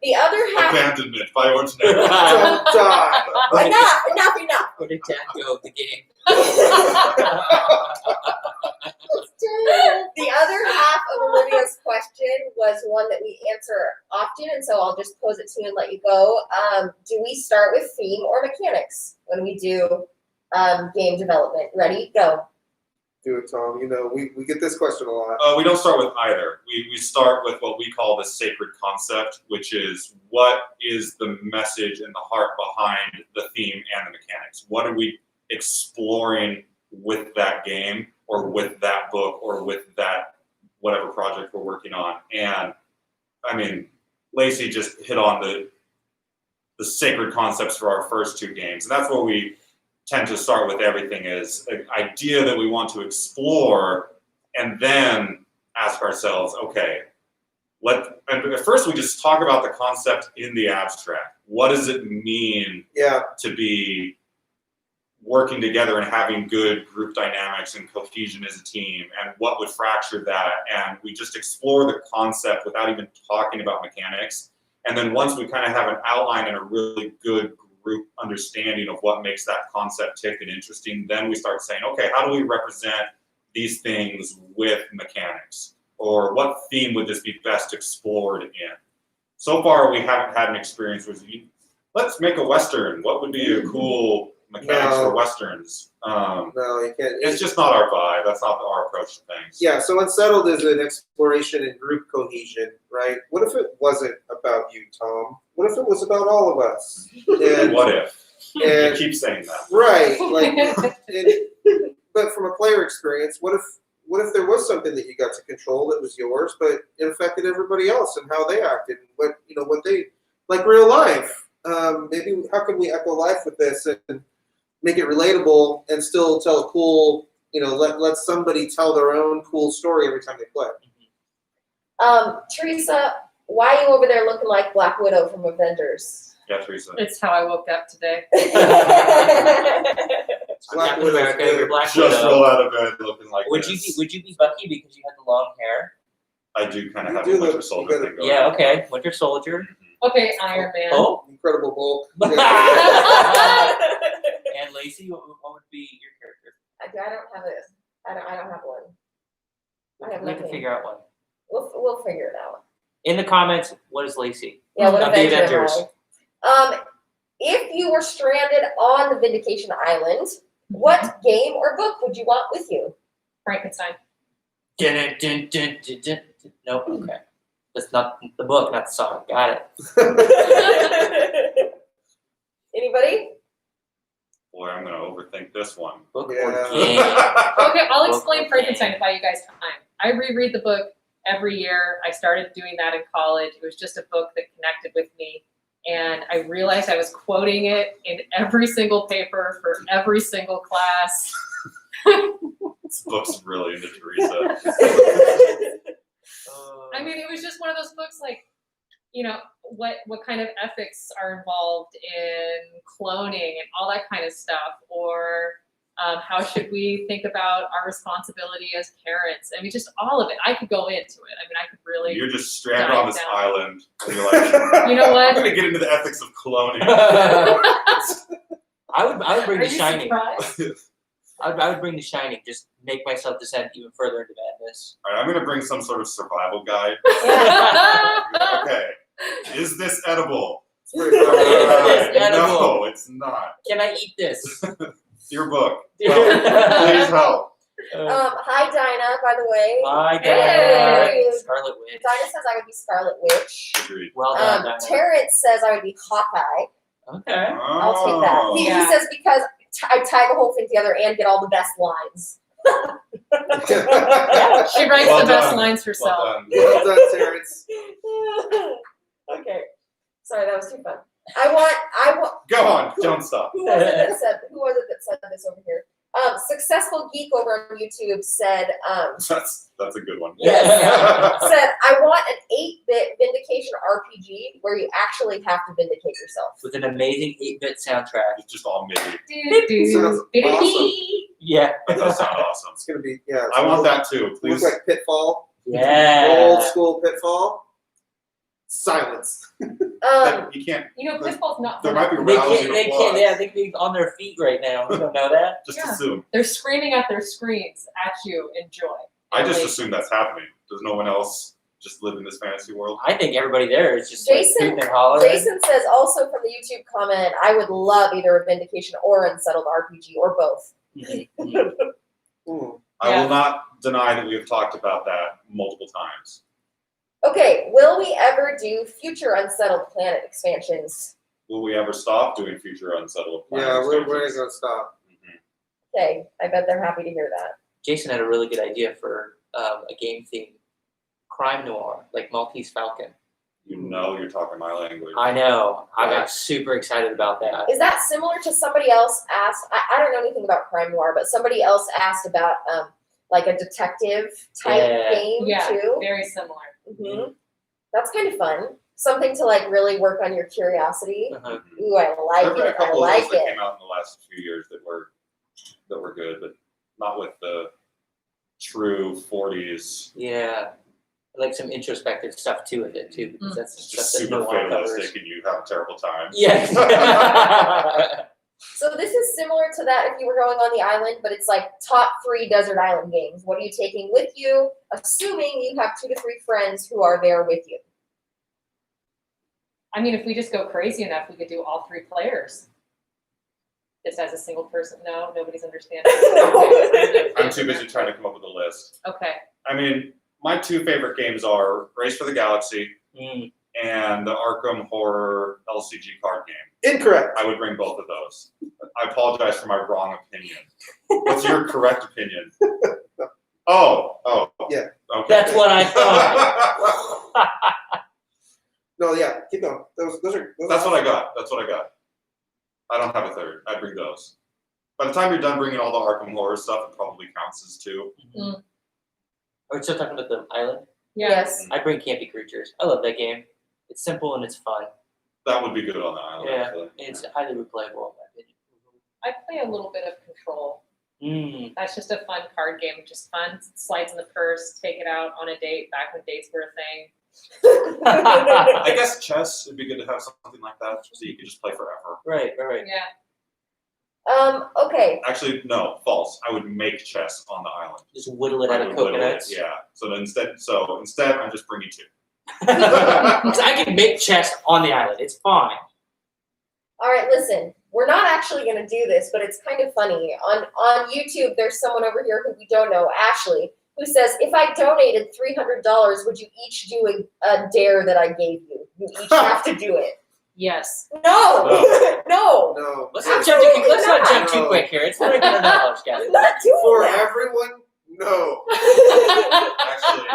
The other half. Abandonment by Orange Nebula. Don't die. Enough. Where did Dad go? The game. The other half of Olivia's question was one that we answer often, and so I'll just pose it to you and let you go. Do we start with theme or mechanics when we do game development? Ready? Go. Do it, Tom. You know, we get this question a lot. We don't start with either. We start with what we call the sacred concept, which is what is the message and the heart behind the theme and the mechanics? What are we exploring with that game or with that book or with that whatever project we're working on? And I mean, Lacey just hit on the sacred concepts for our first two games. And that's where we tend to start with everything, is an idea that we want to explore and then ask ourselves, okay, and at first we just talk about the concept in the abstract. What does it mean to be working together and having good group dynamics and cohesion as a team, and what would fracture that? And we just explore the concept without even talking about mechanics. And then once we kind of have an outline and a really good group understanding of what makes that concept tick and interesting, then we start saying, okay, how do we represent these things with mechanics? Or what theme would this be best explored in? So far, we haven't had an experience where let's make a Western. What would be a cool mechanics for Westerns? No, you can't. It's just not our vibe. That's not our approach to things. Yeah, so Unsettled is an exploration in group cohesion, right? What if it wasn't about you, Tom? What if it was about all of us? And What if? You And keep saying that. right, but from a player experience, what if there was something that you got to control that was yours, but it affected everybody else and how they acted, and what they like real life. Maybe how can we echo life with this and make it relatable and still tell a cool, let somebody tell their own cool story every time they play. Teresa, why are you over there looking like Black Widow from Avengers? Yeah, Teresa. It's how I woke up today. Black Captain Widow's America, good. you're Black Just Widow. roll out of bed looking like Would this. you be Bucky because you had the long hair? I do kind of You have do a Winter look- Soldier you thing gotta- going. Yeah, okay. Winter Soldier. Okay, Iron Man. Oh. Incredible Hulk. And Lacey, what would be your character? I don't have a. I don't have one. I have We have to nothing. figure out one. We'll figure it out. In the comments, what is Lacey? Yeah, what Of the Avenger am Avengers. I? If you were stranded on the Vindication Island, what game or book would you want with you? Frankenstein. Dun, dun, dun, dun, dun, dun. No, okay. That's not the book, not the song. Got it. Anybody? Boy, I'm going to overthink this one. Book Yeah. or game? Okay, I'll Book explain or Frankenstein game? to buy you guys time. I reread the book every year. I started doing that in college. It was just a book that connected with me. And I realized I was quoting it in every single paper for every single class. This book's really into Teresa. I mean, it was just one of those books like, what kind of ethics are involved in cloning and all that kind of stuff, or how should we think about our responsibility as parents? I mean, just all of it. I could go into it. I mean, I could really. You're just stranded dive on this down. island, and you're like, You know I'm what? going to get into the ethics of cloning. I would bring Are The you Shining. surprised? I would bring The Shining. Just make myself descend even further into madness. All right, I'm going to bring some sort of survival guide. Okay, is this edible? It's pretty Is fun. this edible? No, it's not. Can I eat this? Your book. Please help. Hi Dinah, by the way. My Hey. God, Scarlet Witch. Dinah says I would be Scarlet Witch. Agreed. Well done, Dinah. Terrence says I would be Hawkeye. Okay. I'll take that. Oh. He Yeah. says because I tie the whole thing together and get all the best lines. She writes Well the best done. lines herself. Well done. Well done, Terrence. Okay. Sorry, that was too fun. I want. Go on, don't stop. Who was it that said this over here? Successful Geek over on YouTube said, That's a good one. said, I want an 8-bit Vindication RPG where you actually have to vindicate yourself. With an amazing 8-bit soundtrack. It's just all MIDI. Sounds awesome. Yeah. That does sound awesome. It's gonna be it's I want gonna that too, look please. like Pitfall. Yeah. Old school Pitfall. Silence. You can't. You know, Pitfall's not. There might be They rousing can't, applause. they can be on their feet right now. You don't know that? Just Yeah. assume. They're screaming at their screens at you in joy. I just Like, assume that's happening. Does no one else just live in this fantasy world? I think everybody there is just Jason- like hooting and hollering. Jason says also from the YouTube comment, I would love either a Vindication or Unsettled RPG or both. I Yeah. will not deny that we have talked about that multiple times. Okay, will we ever do future Unsettled Planet expansions? Will we ever stop doing future Unsettled Planet Yeah, we're expansions? gonna stop. Mhm. Okay, I bet they're happy to hear that. Jason had a really good idea for a game theme, crime noir, like Maltese Falcon. You know you're talking my language. I know. I got super excited about that. Is that similar to somebody else asked? I don't know anything about crime noir, but somebody else asked about like a detective type Yeah. game Yeah, too. very similar. hmm That's kind of fun. Something to like really work on your curiosity. Uh-huh. Ooh, I There like have been a it. I couple of like those that it. came out in the last few years that were good, but not with the true 40s. Yeah. I like some introspective stuff too with it too, because that's It's stuff just that super no one covers. fatalistic and you have a terrible time. Yes. So this is similar to that if you were going on the island, but it's like top 3 desert island games. What are you taking with you? Assuming you have 2 to 3 friends who are there with you. I mean, if we just go crazy enough, we could do all 3 players. Just as a single person. No, nobody's understanding. I'm too busy trying to come up with a list. Okay. I mean, my 2 favorite games are Race for the Galaxy Mm. and the Arkham Horror LCG card game. Incorrect. I would bring both of those. I apologize for my wrong opinion. What's your correct opinion? Oh. Yeah. Okay. That's what I thought. No, yeah, keep going. Those are. That's what I got. I don't have a third. I'd bring those. By the time you're done bringing all the Arkham Horror stuff, it probably counts as 2. Are we still talking about the island? Yeah. Yes. I bring Campy Creatures. I love that game. It's simple and it's fun. That would be good on the island. Yeah. Actually. It's highly replayable in my opinion. I play a little bit of Control. Mm. That's just a fun card game. Just fun. Slides in the purse. Take it out on a date. Back when dates were a thing. I guess chess would be good to have something like that, so you could just play forever. Right. Yeah. Okay. Actually, no, false. I would make chess on the island. Just whittle it out I of would whittle coconuts. it, yeah. So instead, I'm just bringing 2. Because I can make chess on the island. It's fine. All right, listen. We're not actually going to do this, but it's kind of funny. On YouTube, there's someone over here who we don't know, Ashley, who says, if I donated $300, would you each do a dare that I gave you? You each have to do it. Yes. No. No. No. Let's not jump too Absolutely too not. quick here. It's $300, guys. I'm not doing For that. everyone, no. Actually,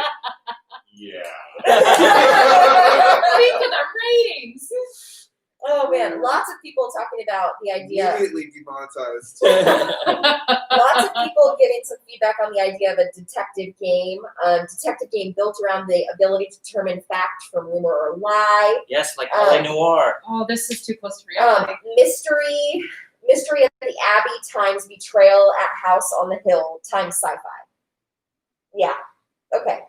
yeah. Speak of the ratings. Oh man, lots of people talking about the idea. Immediately demonetized. Lots of people giving some feedback on the idea of a detective game. Detective game built around the ability to determine fact from rumor or lie. Yes, like LA Noir. Oh, this is too close to reality. Mystery at the Abbey times betrayal at House on the Hill times sci-fi. Yeah. Okay.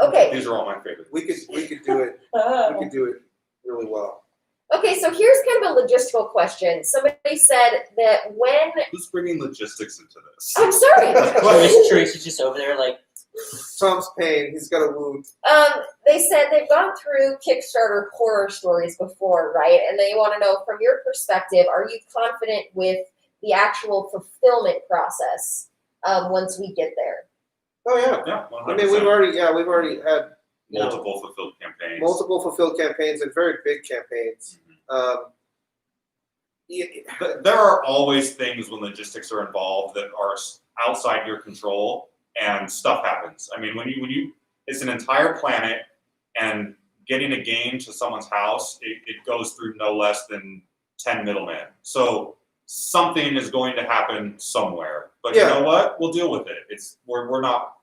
Okay. These are all my favorites. We could do it. We could do it really well. Okay. So here's kind of a logistical question. Somebody said that when Who's bringing logistics into this? I'm sorry. Tracy's just over there like, Tom's pain. He's got a wound. They said they've gone through Kickstarter horror stories before, right? And they want to know from your perspective, are you confident with the actual fulfillment process once we get there. Oh yeah. Yeah, 100%. I mean, we've already had multiple fulfilled campaigns. multiple fulfilled campaigns and very big campaigns. There are always things when logistics are involved that are outside your control, and stuff happens. I mean, when you it's an entire planet, and getting a game to someone's house, it goes through no less than 10 middlemen. So something is going to happen somewhere. But you know what? We'll deal with it. We're not.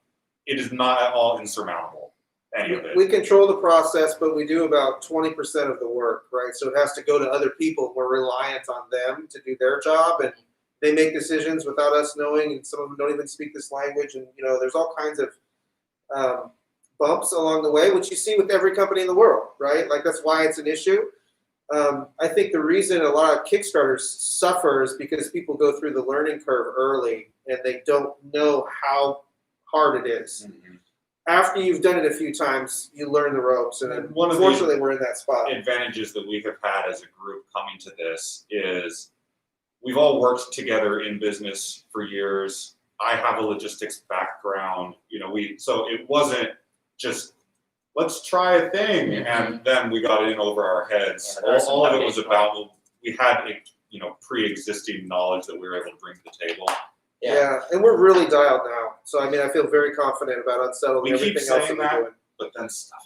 It is not at all insurmountable. Any of it. We control the process, but we do about 20% of the work, right? So it has to go to other people. We're reliant on them to do their job, and they make decisions without us knowing, and some of them don't even speak this language. And there's all kinds of bumps along the way, which you see with every company in the world, right? Like that's why it's an issue. I think the reason a lot of Kickstarters suffer is because people go through the learning curve early, and they don't know how hard it is. Mm-hmm. After you've done it a few times, you learn the ropes, and One of the unfortunately, we're in that spot. advantages that we have had as a group coming to this is we've all worked together in business for years. I have a logistics background, so it wasn't just let's try a thing and then we got in over our heads. Yeah, all of it was about we had pre-existing knowledge that we were able to bring to the table. Yeah, and we're really dialed now. So I mean, I feel very confident about Unsettled We and keep everything else that saying we're that. doing. But then stuff.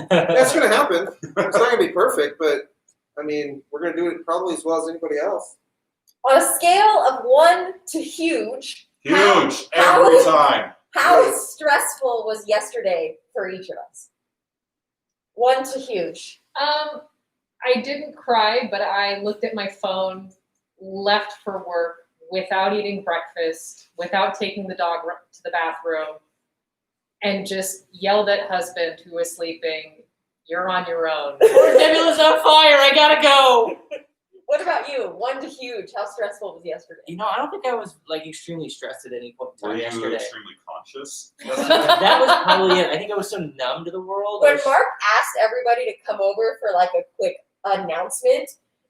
That's going to happen. It's not going to be perfect, but I mean, we're going to do it probably as well as anybody else. On a scale of 1 to huge, Huge How- every time. how stressful was yesterday for each of us? 1 to huge. I didn't cry, but I looked at my phone, left for work without eating breakfast, without taking the dog to the bathroom, and just yelled at husband who was sleeping, "You're on your own." Poor Nebula's on fire. I gotta go. What about you? 1 to huge. How stressful was yesterday? I don't think I was extremely stressed at any point in Were time you yesterday. extremely conscious? That was probably it. I think I was so numb to the world. When Mark asked everybody to come over for like a quick announcement,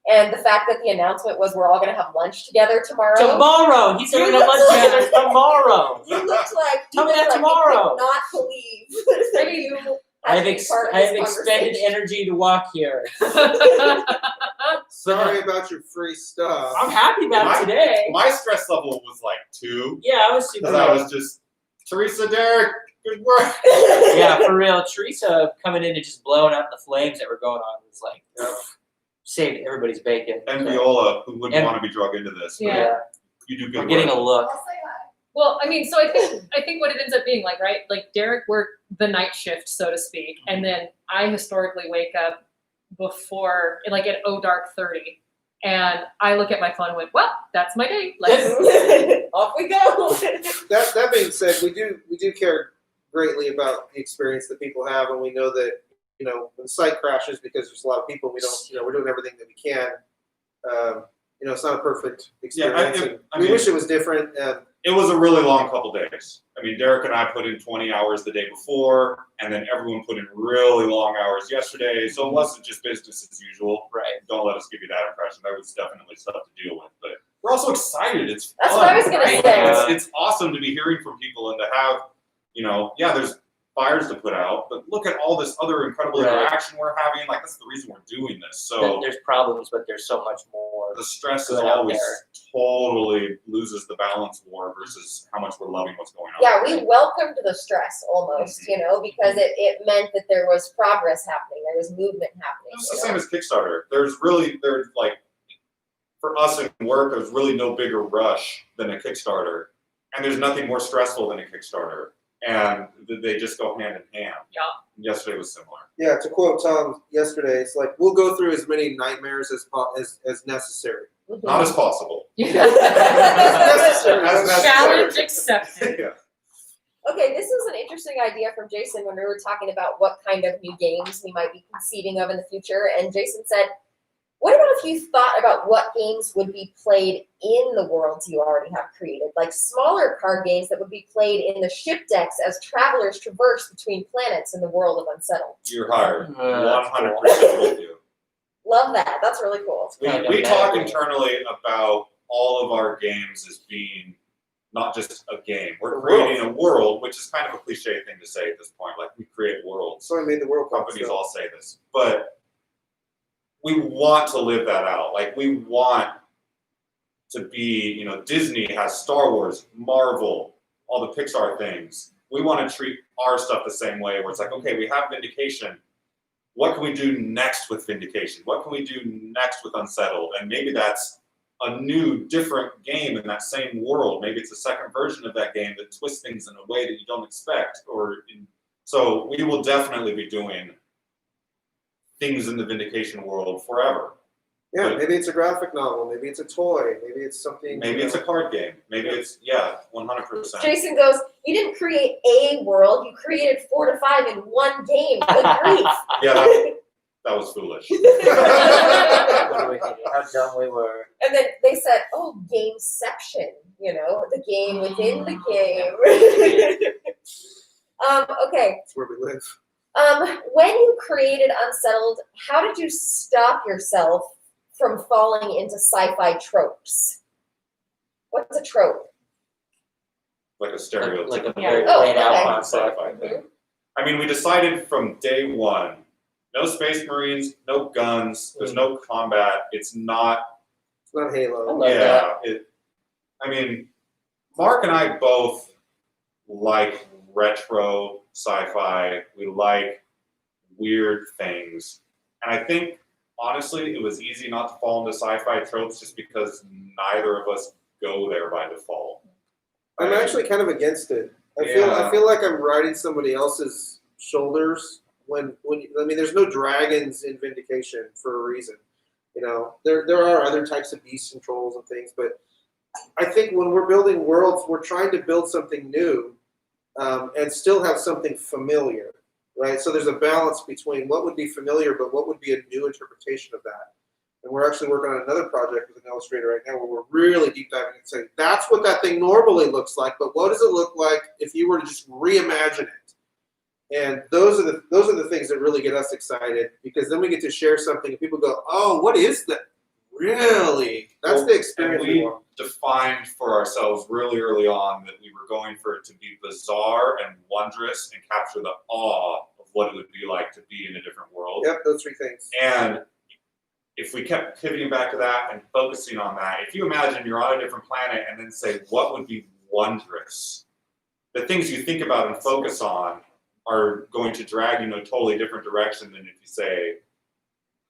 and the fact that the announcement was we're all going to have lunch together tomorrow. Tomorrow! He said we're gonna lunch together tomorrow! You looked like Tell me that you tomorrow. could not believe that you I had have, to be part of I have this expended conversation. energy to walk here. Sorry about your free stuff. I'm happy about My- it today. My stress level was like 2. Yeah, I was super. Because I was just, Teresa, Derek, good work. Yeah, for real. Teresa coming in and just blowing out the flames that were going on was like saved everybody's bacon. And Viola, who wouldn't And- want to be drug into this. But Yeah. You do good I'm getting work. a look. Well, I mean, so I think what it ends up being like, right? Like Derek worked the night shift, so to speak, and then I historically wake up before, like at dark 30, and I look at my phone and went, "Well, that's my day." Like, Off we go. That being said, we do care greatly about the experience that people have, and we know that when the site crashes because there's a lot of people, we don't we're doing everything that we can. It's not a perfect experience. We wish it was different. It was a really long couple days. I mean, Derek and I put in 20 hours the day before, and then everyone put in really long hours yesterday. So it wasn't just business as usual. Right. Don't let us give you that impression. There was definitely stuff to deal with, but we're also excited. It's That's fun, what I was gonna right? say. It's awesome to be hearing from people and to have, there's fires to put out, but look at all this other incredible Right. interaction we're having. Like, that's the reason we're doing this. So There's problems, but there's so much more. the stress is good out always there. totally loses the balance war versus how much we're loving what's going on. Yeah, we welcomed the stress almost, because it meant that there was progress happening, there was movement happening. It's the same as Kickstarter. There's like, for us in work, there's really no bigger rush than a Kickstarter. And there's nothing more stressful than a Kickstarter. And they just go hand in hand. Yeah. Yesterday was similar. Yeah, to quote Tom yesterday, it's like we'll go through as many nightmares as necessary. Mhm. Not as possible. Necessary. As necessary. challenge accepted. Yeah. Okay, this is an interesting idea from Jason when we were talking about what kind of new games we might be conceiving of in the future. And Jason said, what about if you thought about what games would be played in the worlds you already have created? Like smaller card games that would be played in the ship decks as travelers traverse between planets in the world of Unsettled. You're hired. That's 100% with you. Love that. That's really cool. We talk internally about all of our games as being not just a game. We're A creating a world, which is kind of a cliche thing to say at this point. Like, we create worlds. So I made the World Cup. Companies all say this, but we want to live that out. Like, we want to be, you know, Disney has Star Wars, Marvel, all the Pixar things. We want to treat our stuff the same way, where it's like, okay, we have Vindication. What can we do next with Vindication? What can we do next with Unsettled? And maybe that's a new, different game in that same world. Maybe it's a second version of that game that twists things in a way that you don't expect. So we will definitely be doing things in the Vindication world forever. Yeah, But maybe it's a graphic novel. Maybe it's a toy. Maybe it's something. maybe it's a card game. Maybe it's, 100%. Jason goes, you didn't create a world, you created 4 to 5 in one game. Good grief. Yeah, that was foolish. What do we think? How dumb we were. And then they said, oh, gameception, you know, the game within the game. Okay. That's where we live. When you created Unsettled, how did you stop yourself from falling into sci-fi tropes? What's a trope? Like a stereotype. Like a Yeah. very Oh, laid out okay. concept. Sci-fi thing. I mean, we decided from day one, no Space Marines, no guns, there's no combat. It's not. It's not Halo. I love that. I mean, Mark and I both like retro sci-fi. We like weird things, and I think honestly, it was easy not to fall into sci-fi tropes just because neither of us go there by default. I'm actually kind of against it. I Yeah. feel like I'm riding somebody else's shoulders when I mean, there's no dragons in Vindication for a reason. You know, there are other types of beasts and trolls and things, but I think when we're building worlds, we're trying to build something new and still have something familiar, right? So there's a balance between what would be familiar, but what would be a new interpretation of that. And we're actually working on another project with an illustrator right now where we're really deep diving and saying, that's what that thing normally looks like, but what does it look like if you were to just reimagine it? And those are the things that really get us excited, because then we get to share something and people go, oh, what is that? Really? That's the experience And we we want. defined for ourselves really early on that we were going for it to be bizarre and wondrous and capture the awe of what it would be like to be in a different world. Yep, those three things. And if we kept pivoting back to that and focusing on that, if you imagine you're on a different planet and then say, what would be wondrous? The things you think about and focus on are going to drag you in a totally different direction than if you say,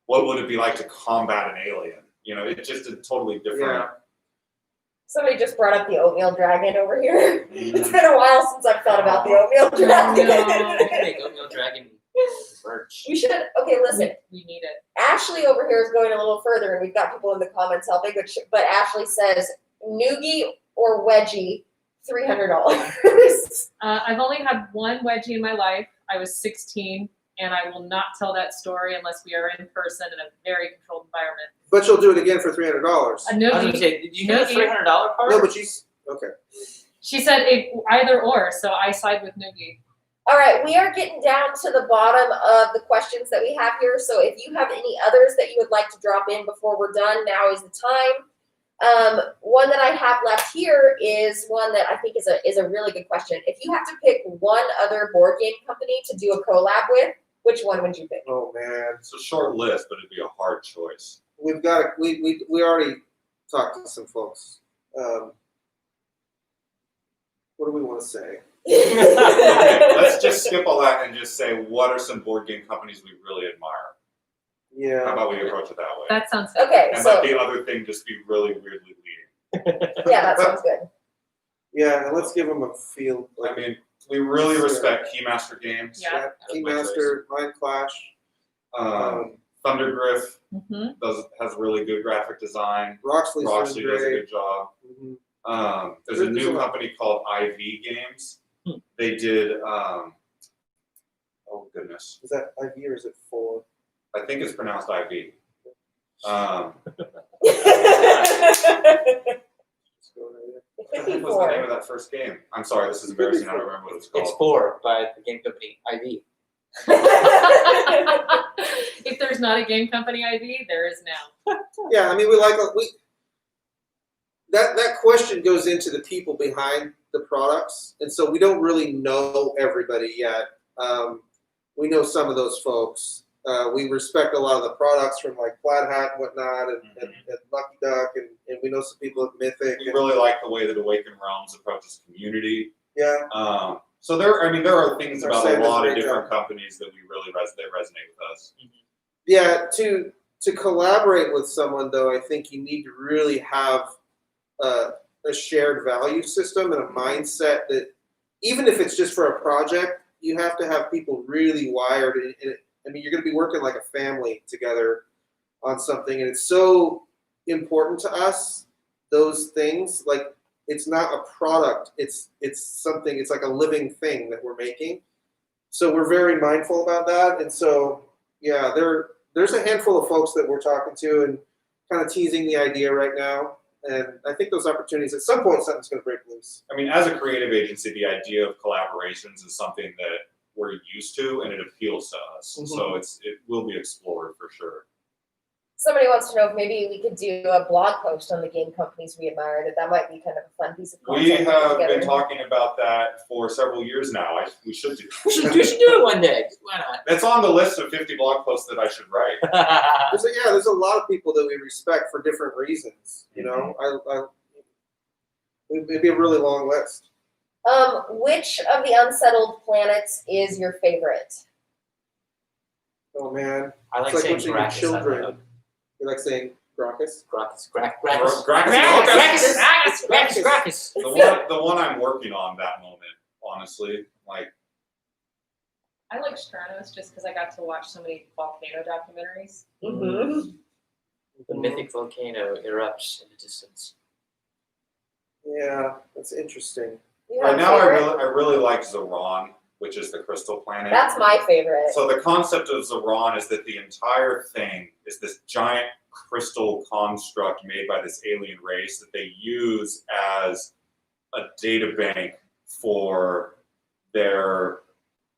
what would it be like to combat an alien? You know, it's just a totally different. Yeah. Somebody just brought up the oatmeal dragon over here. It's been a while since I've thought about the oatmeal dragon. Make Oatmeal Dragon merch. We should, okay, listen. We need it. Ashley over here is going a little further, and we've got people in the comments helping, but Ashley says, noogie or wedgie, $300. I've only had one wedgie in my life. I was 16, and I will not tell that story unless we are in person in a very controlled environment. But you'll do it again for $300. A I was gonna noogie. say, did you know the Noogie. $300 part? No, but she's okay. She said either or, so I side with noogie. All right, we are getting down to the bottom of the questions that we have here. So if you have any others that you would like to drop in before we're done, now is the time. One that I have left here is one that I think is a really good question. If you have to pick one other board game company to do a collab with, which one would you pick? Oh man, It's a short list, but it'd be a hard choice. we've got we already talked to some folks. What do we want to say? Okay, let's just skip all that and just say, what are some board game companies we really admire? How Yeah, about we approach it that way? That sounds good. Okay, And so let the other thing just be really weirdly leading. yeah, that sounds good. yeah, and let's give them a feel. I mean, we really respect Keymaster Games. Yeah. Keymaster, Mind Clash. Thundergriff Mm-hmm. has really good graphic design. Roxley's Roxley doing does a great. good job. Mhm. There's a There's new a lot. company called IV Games. They did, oh goodness, Is that IV or is it 4? I think it's pronounced IV. Let's go right here. What was the name of that first game? I'm sorry, this is embarrassing. I don't remember what it's called. It's 4 by the game company IV. If there's not a game company IV, there is now. Yeah, I mean we that question goes into the people behind the products, and so we don't really know everybody yet. We know some of those folks. We respect a lot of the products from like Flat Hat and whatnot, and Lucky Duck, and we know some people at Mythic. We really like the way that Awaken Realms approaches community. Yeah. So there are things about Sam a does lot a of great different job. companies that we really resonate with us. Yeah, to collaborate with someone though, I think you need to really have a shared value system and a mindset that even if it's just for a project, you have to have people really wired. I mean, you're going to be working like a family together on something, and it's so important to us. Those things, like, it's not a product; it's something. It's like a living thing that we're making. So we're very mindful about that, and so yeah, there's a handful of folks that we're talking to and kind of teasing the idea right now. And I think those opportunities, at some point, something's going to break loose. I mean, as a creative agency, the idea of collaborations is something that we're used to, and it appeals to us. Mhm. So it will be explored for sure. Somebody wants to know if maybe we could do a blog post on the game companies we admire. That might be kind of a fun piece of content. We to put have together. been talking about that for several years now. We should do. We should do it one day. Why not? It's on the list of 50 blog posts that I should write. There's a lot of people that we respect for different reasons. You know, it'd be a really long list. Which of the unsettled planets is your favorite? Oh man, I like It's like saying watching your Gracchus. children. You like saying Gracchus? Gracchus. Gracchus. Gracchus. The one I'm working on that moment, honestly. Like, I like Stranos just because I got to watch so many volcano documentaries. Mm-hmm. The mythic volcano erupts in the distance. Yeah, that's interesting. right now I really like Zoran, which is the crystal planet. That's my favorite. So the concept of Zoran is that the entire thing is this giant crystal construct made by this alien race that they use as a data bank for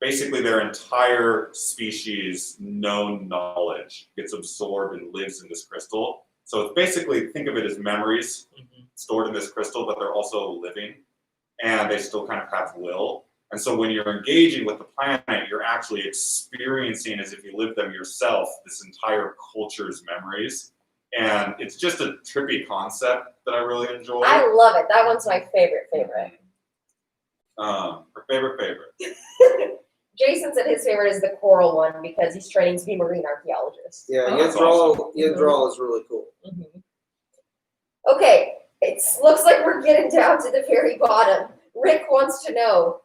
basically their entire species known knowledge gets absorbed and lives in this crystal. So it's basically, think of it as memories stored in this crystal, but they're also living, and they still kind of have will. And so when you're engaging with the planet, you're actually experiencing, as if you lived them yourself, this entire culture's memories. And it's just a trippy concept that I really enjoy. I love it. That one's my favorite. Her favorite. Jason said his favorite is the coral one because he's training to be a marine archaeologist. Yeah, Oh, that's Yandral is really cool. Mm-hmm. Okay, it looks like we're getting down to the very bottom. Rick wants to know,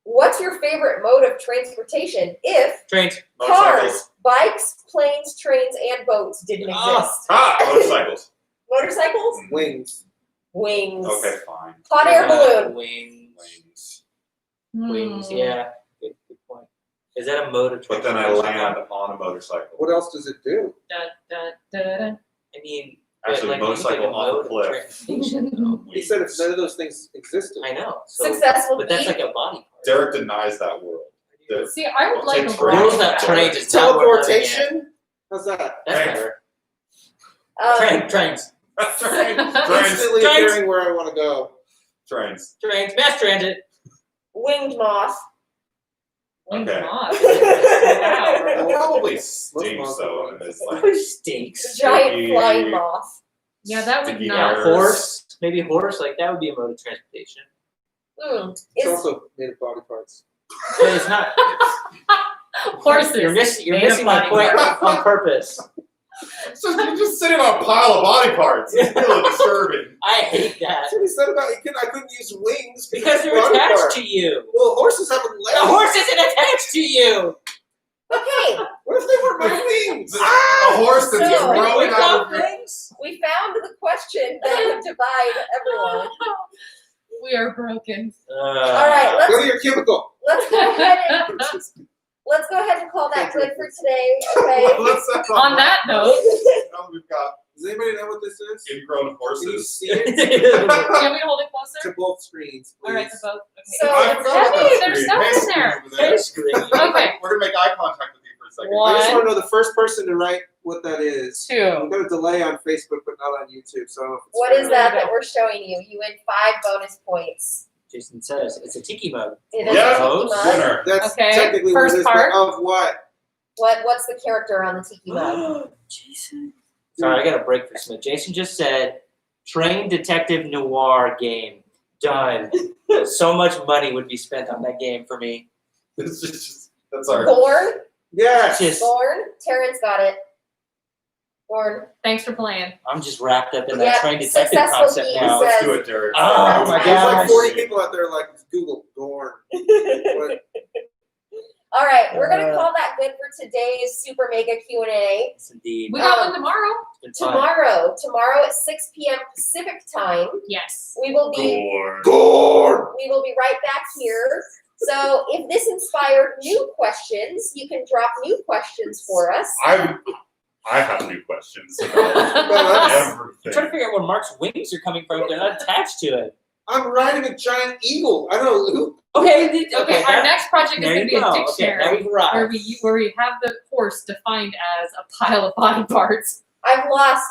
what's your favorite mode of transportation if Trains. cars, bikes, planes, trains, and boats didn't exist? Motorcycles. Motorcycles? Wings. Wings. Okay, fine. Hot air balloon. Wings. Hmm. Wings, yeah. Good point. Is that a mode of But then I land on a motorcycle. What else does it do? Dun, dun, dun, dun. I mean, Actually, like, motorcycle you think on a mode of cliff. transportation, though. He said if none of those things existed. I know. So, Successful but that's beat. like a body part. Derek denies that world. The- See, I would Don't like take a trains. rocket Rules not back. trains. It's not what we're living in. Teleportation? How's that? That's Trains. better. Trains. Instantly Trains. appearing where I want to go. Trains. Mass transit. Winged moth. Winged Okay. moth. It Wow. probably stinks though. And it's like Stinks. Giant Sticky. flying moth. Yeah, that would Sticky not. air. Horse. Maybe horse. Like that would be a mode of transportation. It's Is also made of body parts. But it's not. Horses. You're missing made of my body point parts. on purpose. so you're just sitting on a pile of body parts. It's really disturbing. I hate that That's what he said about I couldn't use wings because they're body attached part. to you. Well, horses have legs. The horse isn't attached to you. okay. What if they were my wings? A horse that's So- growing out of your things. We found the question that would divide everyone. We are broken. All right, Go to your cubicle. let's go ahead and call that good for today. Okay. On that note, We've got Does anybody know what this is? ingrown Can you horses. see it? can we hold it closer? To both screens, please. All right, the boat. Okay. So I it's forgot about heavy, that there's screen. stuff in there. Screen over Screen. Okay. We're gonna make eye contact with you for a second. I just One. want to know the first person to write what that is. 2. We've got a delay on Facebook, but not on YouTube, so I don't know if it's What fair. is that we're showing you? You win 5 bonus points. Jason says it's a tiki mug. It is Yeah, a tiki mug. winner. That's Okay, technically first what it is, part. but of what? What's the character on the tiki mug? Jason. Sorry, I got a break for Smith. Jason just said, trained detective noir game. Done. So much money would be spent on that game for me. It's just, that's our. Born? Yes. Just, Born? Terrence got it. Born. Thanks for playing. I'm just wrapped up in Yeah, that trained detective successful concept game. now. Let's do it, Derek. Oh my There's like gosh. 40 people out there like Google Gorn. What? All right, we're gonna call that good for today's super mega Q&A. Yes, indeed. We got one tomorrow. It's been fun. Tomorrow at 6 p.m. Pacific time, Yes. we will be Gorn. right back here. So if this inspired new questions, you can drop new questions for us. I have new questions about I'm trying to everything. figure out where Mark's wings are coming from. They're not attached to it. I'm riding a giant eagle. I don't know who. Okay, Okay, our next project is there going to you be a go. Okay, now dictionary we've arrived. where we have the horse defined as a pile of body parts. I've lost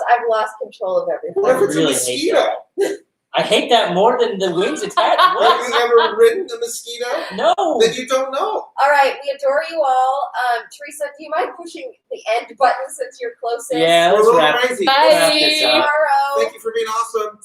control of everything. What if it's really a hate mosquito? I hate that more than the wings attached. Have What? you ever ridden a mosquito? No. That you don't know. All right, we adore you all. Teresa, do you mind pushing the end button since you're closest? Yeah, We're a let's little wrap. crazy. Bye. Wrap this up. Tomorrow. Thank you for being awesome.